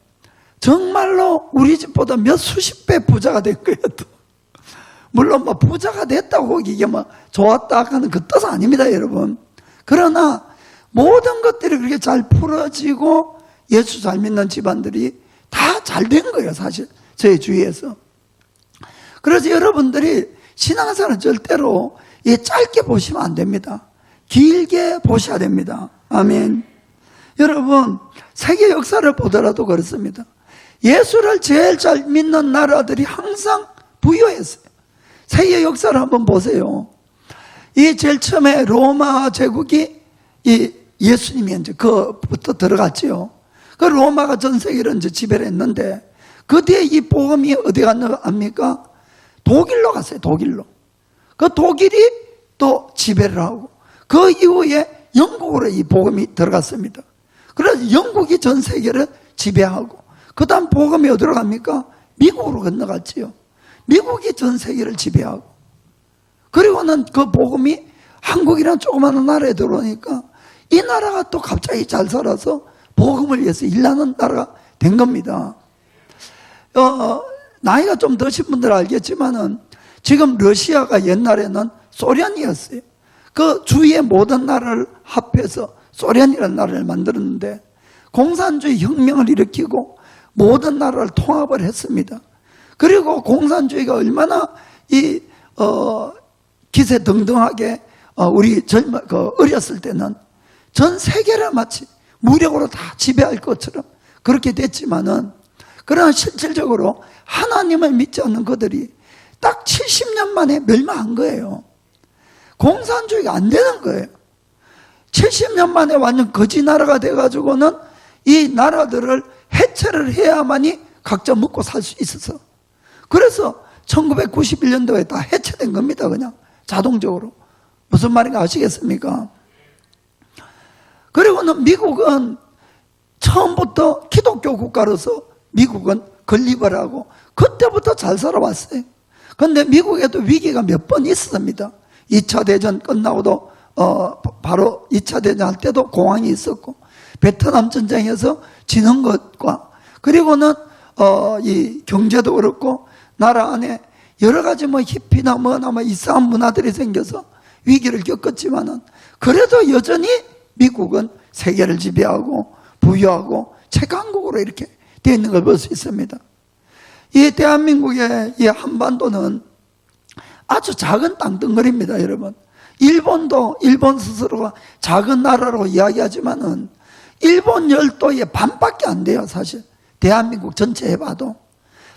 정말로 우리 집보다 몇 수십 배 부자가 된 거예요, 또. 물론 뭐 부자가 됐다고 이게 뭐 좋았다 하는 그 뜻은 아닙니다, 여러분. 그러나 모든 것들이 그렇게 잘 풀어지고 예수 잘 믿는 집안들이 다 잘 된 거예요, 사실. 저희 주위에서. 그래서 여러분들이 신앙생활은 절대로 짧게 보시면 안 됩니다. 길게 보셔야 됩니다. 아멘. 여러분, 세계 역사를 보더라도 그렇습니다. 예수를 제일 잘 믿는 나라들이 항상 부유했어요. 세계 역사를 한번 보세요. 이 제일 처음에 로마 제국이 이 예수님이 이제 그부터 들어갔지요. 그 로마가 전 세계를 이제 지배를 했는데 그 뒤에 이 복음이 어디 갔습니까? 독일로 갔어요, 독일로. 그 독일이 또 지배를 하고 그 이후에 영국으로 이 복음이 들어갔습니다. 그래서 영국이 전 세계를 지배하고 그 다음 복음이 어디로 갑니까? 미국으로 건너갔지요. 미국이 전 세계를 지배하고 그리고는 그 복음이 한국이라는 조그마한 나라에 들어오니까 이 나라가 또 갑자기 잘 살아서 복음을 위해서 일하는 나라가 된 겁니다. 나이가 좀 드신 분들은 알겠지만은 지금 러시아가 옛날에는 소련이었어요. 그 주위의 모든 나라를 합해서 소련이라는 나라를 만들었는데 공산주의 혁명을 일으키고 모든 나라를 통합을 했습니다. 그리고 공산주의가 얼마나 기세등등하게 우리 어렸을 때는 전 세계를 마치 무력으로 다 지배할 것처럼 그렇게 됐지만은 그러나 실질적으로 하나님을 믿지 않는 그들이 딱 70년 만에 멸망한 거예요. 공산주의가 안 되는 거예요. 70년 만에 완전 거지 나라가 돼가지고는 이 나라들을 해체를 해야만이 각자 먹고 살 수 있어서 그래서 1991년도에 다 해체된 겁니다. 그냥 자동적으로. 무슨 말인가 아시겠습니까? 그리고는 미국은 처음부터 기독교 국가로서 미국은 건립을 하고 그때부터 잘 살아왔어요. 그런데 미국에도 위기가 몇 번 있었습니다. 2차 대전 끝나고도 바로 2차 대전 할 때도 공황이 있었고 베트남 전쟁에서 지는 것과 그리고는 이 경제도 그렇고 나라 안에 여러 가지 뭐 히피나 뭐나 뭐 이상한 문화들이 생겨서 위기를 겪었지만은 그래도 여전히 미국은 세계를 지배하고 부유하고 최강국으로 이렇게 되어 있는 걸 볼 수 있습니다. 이 대한민국의 이 한반도는 아주 작은 땅덩어리입니다, 여러분. 일본도 일본 스스로가 작은 나라로 이야기하지만은 일본 열도의 반밖에 안 돼요, 사실. 대한민국 전체 해봐도.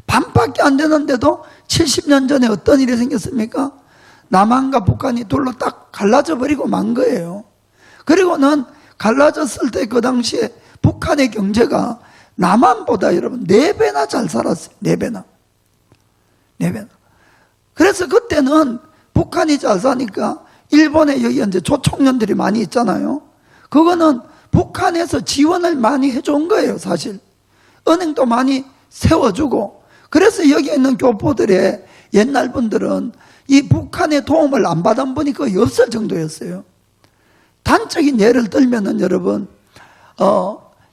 반밖에 안 되는데도 70년 전에 어떤 일이 생겼습니까? 남한과 북한이 둘로 딱 갈라져 버리고 만 거예요. 그리고는 갈라졌을 때 그 당시에 북한의 경제가 남한보다 여러분 4배나 잘 살았어요. 4배나. 그래서 그때는 북한이 잘 사니까 일본에 여기 이제 조총련들이 많이 있잖아요. 그거는 북한에서 지원을 많이 해준 거예요, 사실. 은행도 많이 세워주고. 그래서 여기 있는 교포들의 옛날 분들은 이 북한의 도움을 안 받은 분이 거의 없을 정도였어요. 단적인 예를 들면은 여러분,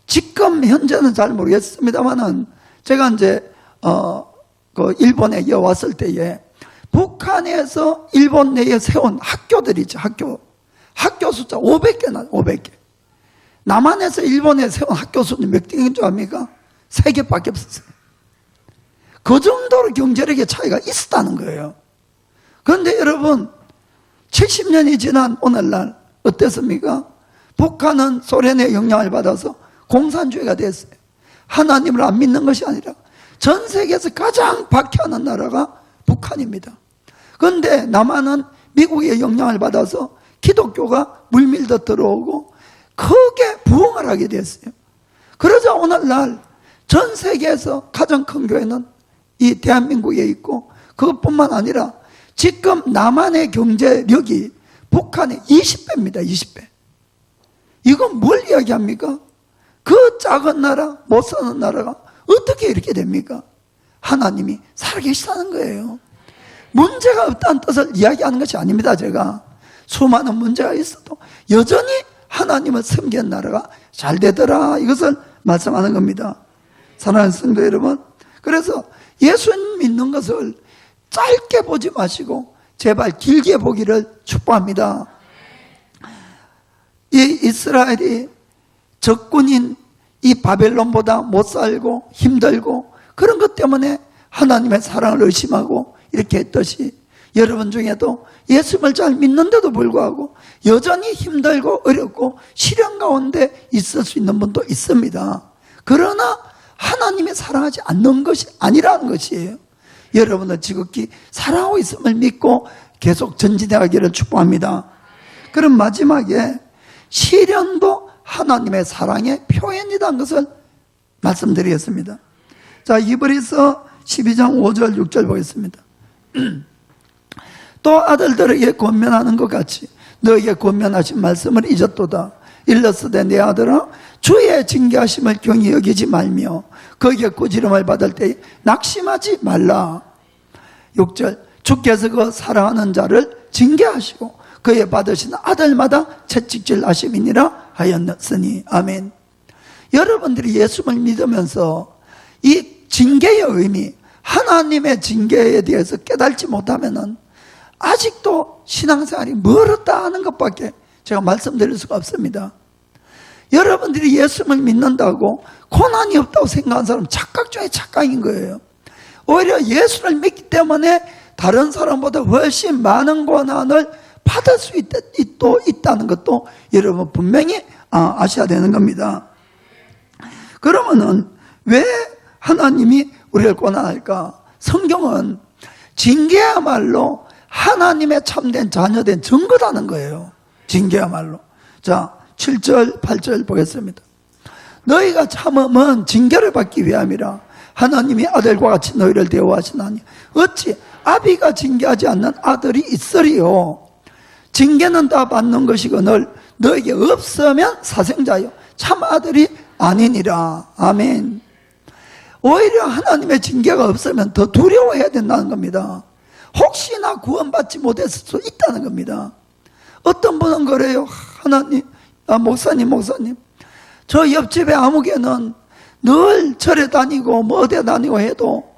지금 현재는 잘 모르겠습니다만은 제가 이제 그 일본에 왔을 때에 북한에서 일본 내에 세운 학교들이죠, 학교 숫자 500개나 500개. 남한에서 일본에 세운 학교 숫자 몇 개인 줄 압니까? 3개밖에 없었어요. 그 정도로 경제력의 차이가 있었다는 거예요. 그런데 여러분 70년이 지난 오늘날 어땠습니까? 북한은 소련의 영향을 받아서 공산주의가 됐어요. 하나님을 안 믿는 것이 아니라 전 세계에서 가장 박해하는 나라가 북한입니다. 그런데 남한은 미국의 영향을 받아서 기독교가 물밀듯 들어오고 크게 부흥을 하게 됐어요. 그러자 오늘날 전 세계에서 가장 큰 교회는 이 대한민국에 있고 그것뿐만 아니라 지금 남한의 경제력이 북한의 20배입니다. 이건 뭘 이야기합니까? 그 작은 나라, 못 사는 나라가 어떻게 이렇게 됩니까? 하나님이 살아계시다는 거예요. 문제가 없다는 뜻을 이야기하는 것이 아닙니다. 제가 수많은 문제가 있어도 여전히 하나님을 섬기는 나라가 잘 되더라, 이것을 말씀하는 겁니다. 사랑하는 성도 여러분, 그래서 예수님 믿는 것을 짧게 보지 마시고 제발 길게 보기를 축복합니다. 이 이스라엘이 적군인 이 바벨론보다 못 살고 힘들고 그런 것 때문에 하나님의 사랑을 의심하고 이렇게 했듯이 여러분 중에도 예수님을 잘 믿는데도 불구하고 여전히 힘들고 어렵고 시련 가운데 있을 수 있는 분도 있습니다. 그러나 하나님이 사랑하지 않는 것이 아니라는 것이에요. 여러분은 지극히 사랑하고 있음을 믿고 계속 전진해가기를 축복합니다. 그럼 마지막에 시련도 하나님의 사랑의 표현이라는 것을 말씀드리겠습니다. 자, 히브리서 12장 5절 6절 보겠습니다. 또 아들들에게 권면하는 것 같이 너에게 권면하신 말씀을 잊었도다. 일러스되 내 아들아, 주의 징계하심을 경히 여기지 말며 거기에 꾸지름을 받을 때에 낙심하지 말라. 6절 주께서 그 사랑하는 자를 징계하시고 그에 받으신 아들마다 채찍질 하심이니라 하였으니. 아멘. 여러분들이 예수를 믿으면서 이 징계의 의미, 하나님의 징계에 대해서 깨달지 못하면은 아직도 신앙생활이 멀었다 하는 것밖에 제가 말씀드릴 수가 없습니다. 여러분들이 예수를 믿는다고 고난이 없다고 생각하는 사람은 착각 중에 착각인 거예요. 오히려 예수를 믿기 때문에 다른 사람보다 훨씬 많은 고난을 받을 수 있다는 것도 여러분 분명히 아셔야 되는 겁니다. 그러면은 왜 하나님이 우리를 고난할까? 성경은 징계야말로 하나님의 참된 자녀된 증거라는 거예요. 징계야말로. 자, 7절 8절 보겠습니다. 너희가 참음은 징계를 받기 위함이라 하나님이 아들과 같이 너희를 대우하시나니 어찌 아비가 징계하지 않는 아들이 있으리요. 징계는 다 받는 것이거늘 너에게 없으면 사생자요 참 아들이 아니니라. 아멘. 오히려 하나님의 징계가 없으면 더 두려워해야 된다는 겁니다. 혹시나 구원받지 못했을 수 있다는 겁니다. 어떤 분은 그래요. 하나님, 목사님 저 옆집에 아무개는 늘 절에 다니고 뭐 어디 다니고 해도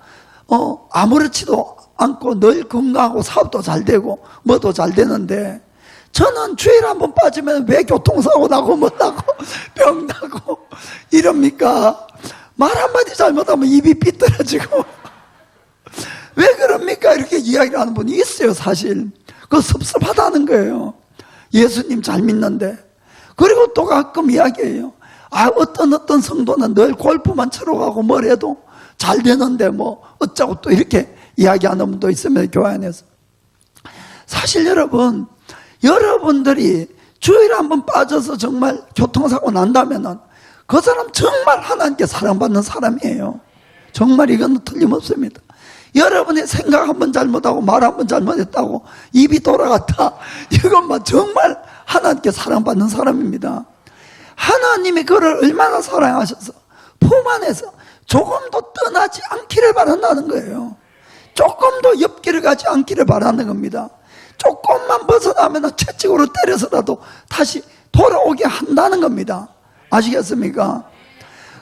아무렇지도 않고 늘 건강하고 사업도 잘 되고 뭐도 잘 되는데 저는 주일 한번 빠지면 왜 교통사고 나고 뭐 나고 병 나고 이럽니까? 말 한마디 잘못하면 입이 삐뚤어지고 왜 그럽니까? 이렇게 이야기를 하는 분이 있어요. 사실 그거 섭섭하다는 거예요. 예수님 잘 믿는데. 그리고 또 가끔 이야기해요. 어떤 성도는 늘 골프만 치러 가고 뭘 해도 잘 되는데 뭐 어쩌고 또 이렇게 이야기하는 분도 있으면 교회 안에서. 사실 여러분들이 주일에 한번 빠져서 정말 교통사고 난다면은 그 사람 정말 하나님께 사랑받는 사람이에요. 정말 이건 틀림없습니다. 여러분이 생각 한번 잘못하고 말 한번 잘못했다고 입이 돌아갔다, 이것만 정말 하나님께 사랑받는 사람입니다. 하나님이 그를 얼마나 사랑하셔서 품 안에서 조금도 떠나지 않기를 바란다는 거예요. 조금도 옆길을 가지 않기를 바라는 겁니다. 조금만 벗어나면 채찍으로 때려서라도 다시 돌아오게 한다는 겁니다. 아시겠습니까?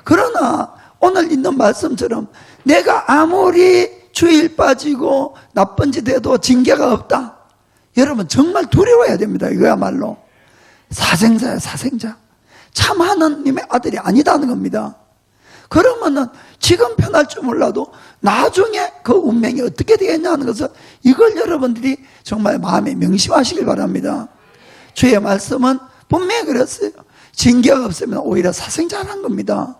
그러나 오늘 있는 말씀처럼 내가 아무리 주일 빠지고 나쁜 짓 해도 징계가 없다, 여러분 정말 두려워해야 됩니다. 이거야말로 사생자야, 사생자. 참 하나님의 아들이 아니다는 겁니다. 그러면은 지금 편할 줄 몰라도 나중에 그 운명이 어떻게 되겠냐는 것을, 이걸 여러분들이 정말 마음에 명심하시길 바랍니다. 주의 말씀은 분명히 그랬어요. 징계가 없으면 오히려 사생자라는 겁니다.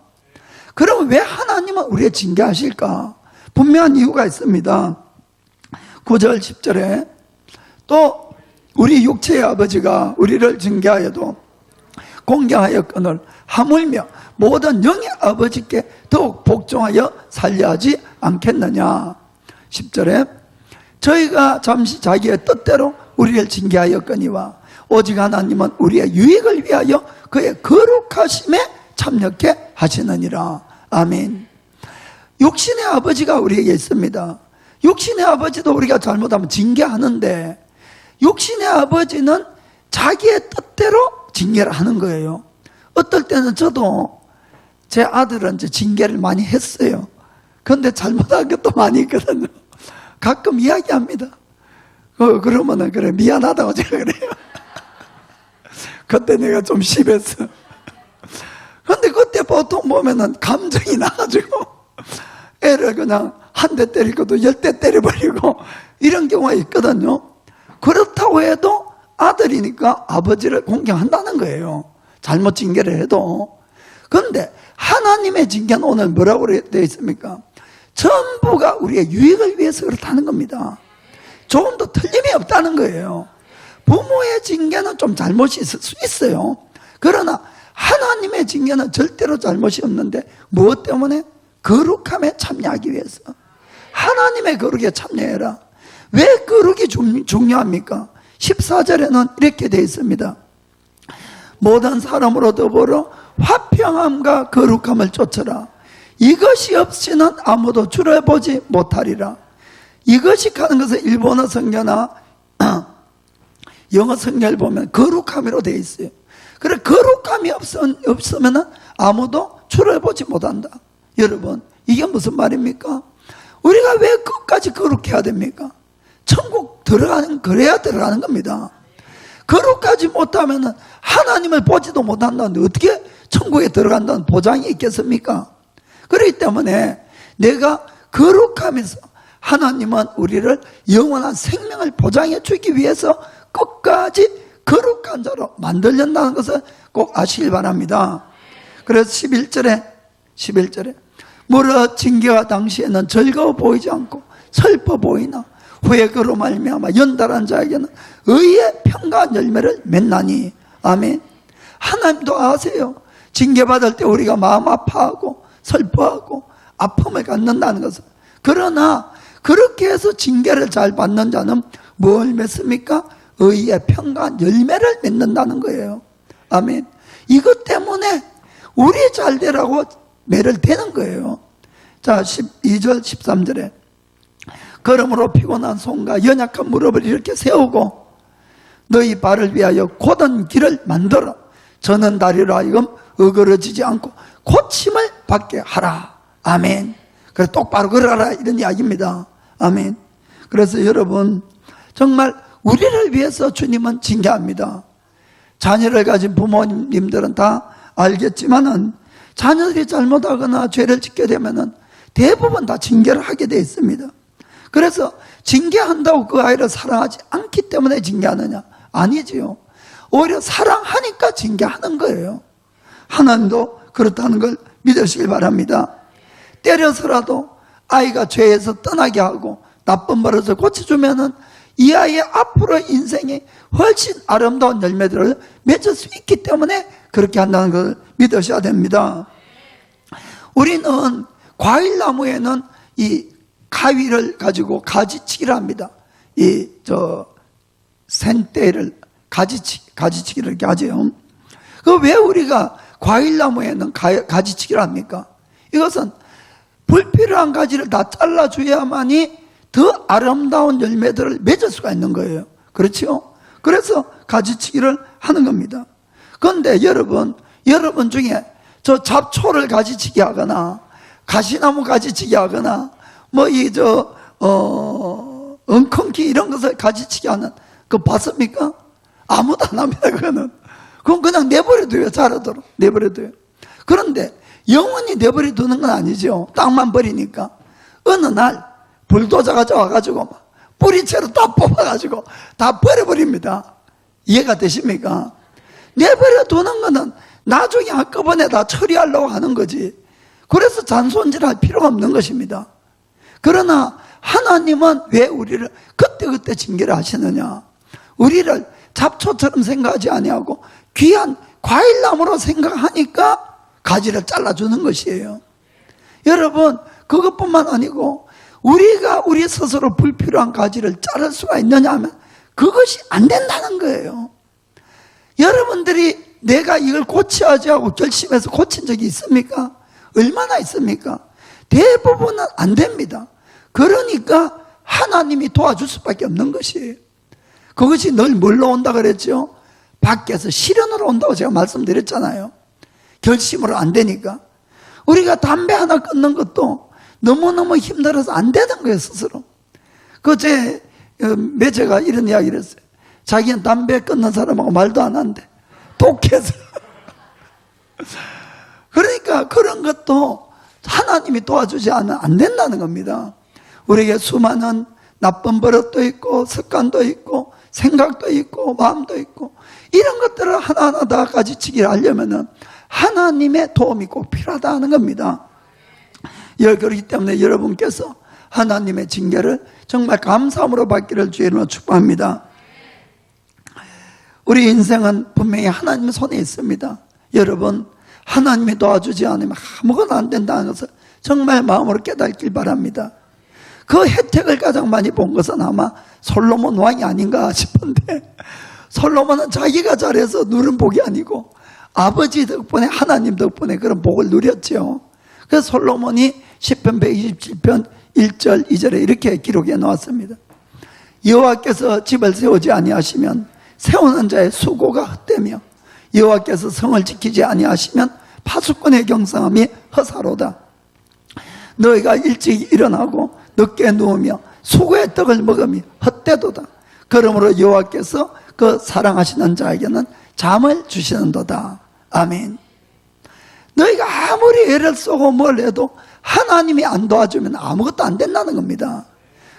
그러면 왜 하나님은 우리를 징계하실까? 분명한 이유가 있습니다. 9절 10절에 또 우리 육체의 아버지가 우리를 징계하여도 공경하였거늘 하물며 모든 영의 아버지께 더욱 복종하여 살려하지 않겠느냐. 10절에 저희가 잠시 자기의 뜻대로 우리를 징계하였거니와 오직 하나님은 우리의 유익을 위하여 그의 거룩하심에 참여케 하시느니라. 아멘. 육신의 아버지가 우리에게 있습니다. 육신의 아버지도 우리가 잘못하면 징계하는데, 육신의 아버지는 자기의 뜻대로 징계를 하는 거예요. 어떨 때는 저도 제 아들은 이제 징계를 많이 했어요. 그런데 잘못한 것도 많이 있거든요. 가끔 이야기합니다. 그러면은, 그래, 미안하다고 제가 그래요. 그때 내가 좀 심했어. 근데 그때 보통 보면은 감정이 나가지고 애를 그냥 한 대 때리고도 10대 때려버리고 이런 경우가 있거든요. 그렇다고 해도 아들이니까 아버지를 공경한다는 거예요. 잘못 징계를 해도. 그런데 하나님의 징계는 오늘 뭐라고 되어 있습니까? 전부가 우리의 유익을 위해서 그렇다는 겁니다. 조금도 틀림이 없다는 거예요. 부모의 징계는 좀 잘못이 있을 수 있어요. 그러나 하나님의 징계는 절대로 잘못이 없는데 무엇 때문에? 거룩함에 참여하기 위해서. 하나님의 거룩에 참여해라. 왜 거룩이 중요합니까? 14절에는 이렇게 되어 있습니다. 모든 사람으로 더불어 화평함과 거룩함을 쫓으라. 이것이 없이는 아무도 주를 보지 못하리라. 이것이 하는 것은 일본어 성경이나 영어 성경을 보면 거룩함으로 되어 있어요. 그래, 거룩함이 없으면 아무도 주를 보지 못한다. 여러분, 이게 무슨 말입니까? 우리가 왜 끝까지 거룩해야 됩니까? 천국 그래야 들어가는 겁니다. 거룩하지 못하면 하나님을 보지도 못한다는데 어떻게 천국에 들어간다는 보장이 있겠습니까? 그렇기 때문에 내가 거룩하면서 하나님은 우리를 영원한 생명을 보장해 주기 위해서 끝까지 거룩한 자로 만들려는 것을 꼭 아시길 바랍니다. 그래서 11절에 무릇 징계가 당시에는 즐거워 보이지 않고 슬퍼 보이나 후에 그로 말미암아 연달한 자에게는 의의 평가한 열매를 맺나니. 아멘. 하나님도 아세요. 징계받을 때 우리가 마음 아파하고 슬퍼하고 아픔을 갖는다는 것을. 그러나 그렇게 해서 징계를 잘 받는 자는 뭘 맺습니까? 의의 평가한 열매를 맺는다는 거예요. 아멘. 이것 때문에 우리 잘 되라고 매를 대는 거예요. 자, 12절 13절에 그러므로 피곤한 손과 연약한 무릎을 이렇게 세우고 너희 발을 위하여 곧은 길을 만들어 저는 다리로 하여금 어그러지지 않고 고침을 받게 하라. 아멘. 그래서 똑바로 걸어라 이런 이야기입니다. 아멘. 그래서 여러분 정말 우리를 위해서 주님은 징계합니다. 자녀를 가진 부모님들은 다 알겠지만은 자녀들이 잘못하거나 죄를 짓게 되면은 대부분 다 징계를 하게 되어 있습니다. 그래서 징계한다고 그 아이를 사랑하지 않기 때문에 징계하느냐? 아니지요. 오히려 사랑하니까 징계하는 거예요. 하나님도 그렇다는 걸 믿으시길 바랍니다. 때려서라도 아이가 죄에서 떠나게 하고 나쁜 버릇을 고쳐주면은 이 아이의 앞으로 인생이 훨씬 아름다운 열매들을 맺을 수 있기 때문에 그렇게 한다는 걸 믿으셔야 됩니다. 우리는 과일나무에는 이 가위를 가지고 가지치기를 합니다. 생떼를 가지치기를 이렇게 하죠. 그 왜 우리가 과일나무에는 가지치기를 합니까? 이것은 불필요한 가지를 다 잘라줘야만이 더 아름다운 열매들을 맺을 수가 있는 거예요. 그렇죠? 그래서 가지치기를 하는 겁니다. 그런데 여러분 중에 저 잡초를 가지치기 하거나 가시나무 가지치기 하거나 엉겅퀴 이런 것을 가지치기 하는 그거 봤습니까? 아무도 안 합니다. 그건 그냥 내버려둬요. 자라도록 내버려둬요. 그런데 영원히 내버려두는 건 아니죠. 땅만 버리니까 어느 날 불도저가 와가지고 뿌리채로 다 뽑아가지고 다 버려버립니다. 이해가 되십니까? 내버려두는 거는 나중에 한꺼번에 다 처리하려고 하는 거지. 그래서 잔손질할 필요가 없는 것입니다. 그러나 하나님은 왜 우리를 그때그때 징계를 하시느냐? 우리를 잡초처럼 생각하지 아니하고 귀한 과일나무로 생각하니까 가지를 잘라주는 것이에요. 여러분 그것뿐만 아니고 우리가 우리 스스로 불필요한 가지를 자를 수가 있느냐 하면 그것이 안 된다는 거예요. 여러분들이 내가 이걸 고쳐야지 하고 결심해서 고친 적이 있습니까? 얼마나 있습니까? 대부분은 안 됩니다. 그러니까 하나님이 도와줄 수밖에 없는 것이에요. 그것이 늘 뭘로 온다 그랬죠? 밖에서 시련으로 온다고 제가 말씀드렸잖아요. 결심으로 안 되니까. 우리가 담배 하나 끊는 것도 너무너무 힘들어서 안 되는 거예요, 스스로. 제 매제가 이런 이야기를 했어요. 자기는 담배 끊는 사람하고 말도 안 한대. 독해서. 그러니까 그런 것도 하나님이 도와주지 않으면 안 된다는 겁니다. 우리에게 수많은 나쁜 버릇도 있고 습관도 있고 생각도 있고 마음도 있고 이런 것들을 하나하나 다 가지치기를 하려면 하나님의 도움이 꼭 필요하다는 겁니다. 그렇기 때문에 여러분께서 하나님의 징계를 정말 감사함으로 받기를 주의 이름으로 축복합니다. 우리 인생은 분명히 하나님의 손에 있습니다. 여러분, 하나님이 도와주지 않으면 아무것도 안 된다는 것을 정말 마음으로 깨닫길 바랍니다. 그 혜택을 가장 많이 본 것은 아마 솔로몬 왕이 아닌가 싶은데, 솔로몬은 자기가 잘해서 누른 복이 아니고 아버지 덕분에, 하나님 덕분에 그런 복을 누렸죠. 그래서 솔로몬이 시편 127편 1절 2절에 이렇게 기록해 놓았습니다. 여호와께서 집을 세우지 아니하시면 세우는 자의 수고가 헛되며 여호와께서 성을 지키지 아니하시면 파수꾼의 경성함이 허사로다. 너희가 일찍 일어나고 늦게 누우며 수고의 떡을 먹으며 헛되도다. 그러므로 여호와께서 그 사랑하시는 자에게는 잠을 주시는도다. 아멘. 너희가 아무리 애를 쓰고 뭘 해도 하나님이 안 도와주면 아무것도 안 된다는 겁니다.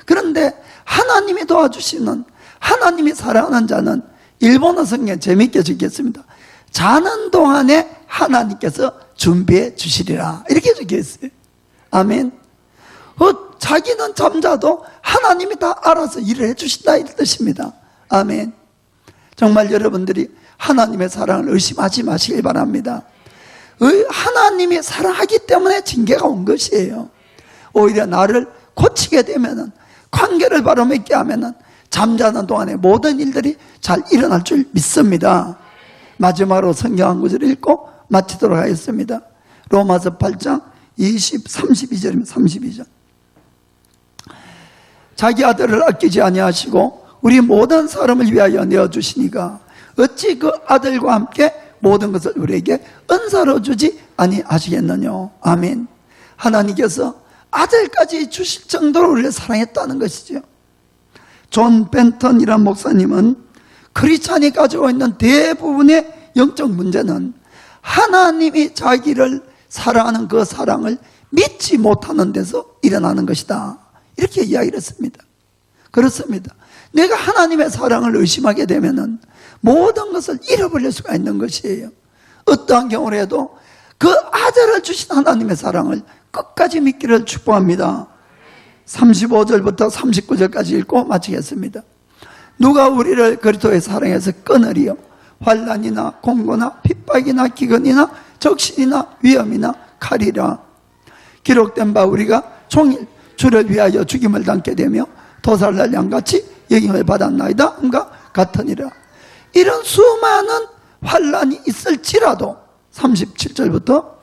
그런데 하나님이 도와주시는, 하나님이 사랑하는 자는 일본어 성경에 재밌게 적혔습니다. 자는 동안에 하나님께서 준비해 주시리라, 이렇게 적혀있어요. 아멘. 자기는 잠자도 하나님이 다 알아서 일을 해주신다, 이 뜻입니다. 아멘. 정말 여러분들이 하나님의 사랑을 의심하지 마시길 바랍니다. 하나님이 사랑하기 때문에 징계가 온 것이에요. 오히려 나를 고치게 되면은, 관계를 바로 맺게 하면은 잠자는 동안에 모든 일들이 잘 일어날 줄 믿습니다. 마지막으로 성경 한 구절 읽고 마치도록 하겠습니다. 로마서 8장 32절입니다. 32절. 자기 아들을 아끼지 아니하시고 우리 모든 사람을 위하여 내어주시니까 어찌 그 아들과 함께 모든 것을 우리에게 은사로 주지 아니하시겠느냐. 아멘. 하나님께서 아들까지 주실 정도로 우리를 사랑했다는 것이죠. 존 벤턴이라는 목사님은 크리스찬이 가지고 있는 대부분의 영적 문제는 하나님이 자기를 사랑하는 그 사랑을 믿지 못하는 데서 일어나는 것이다, 이렇게 이야기를 했습니다. 그렇습니다. 내가 하나님의 사랑을 의심하게 되면은 모든 것을 잃어버릴 수가 있는 것이에요. 어떠한 경우라도 그 아들을 주신 하나님의 사랑을 끝까지 믿기를 축복합니다. 35절부터 39절까지 읽고 마치겠습니다. 누가 우리를 그리스도의 사랑에서 끊으리요? 환난이나 공고나 핍박이나 기근이나 적신이나 위험이나 칼이라. 기록된 바 우리가 종일 주를 위하여 죽임을 당게 되며 도살날 양같이 영임을 받았나이다 함과 같으니라. 이런 수많은 환난이 있을지라도 37절부터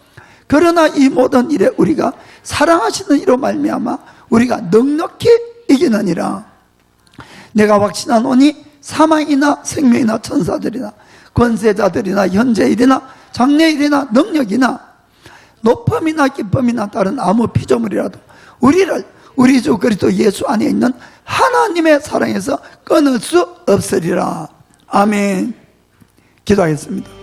그러나 이 모든 일에 우리가 사랑하시는 이로 말미암아 우리가 넉넉히 이기느니라. 내가 확신하노니 사망이나 생명이나 천사들이나 권세자들이나 현재일이나 장래일이나 능력이나 높음이나 기쁨이나 다른 아무 피조물이라도 우리를 우리 주 그리스도 예수 안에 있는 하나님의 사랑에서 끊을 수 없으리라. 아멘. 기도하겠습니다.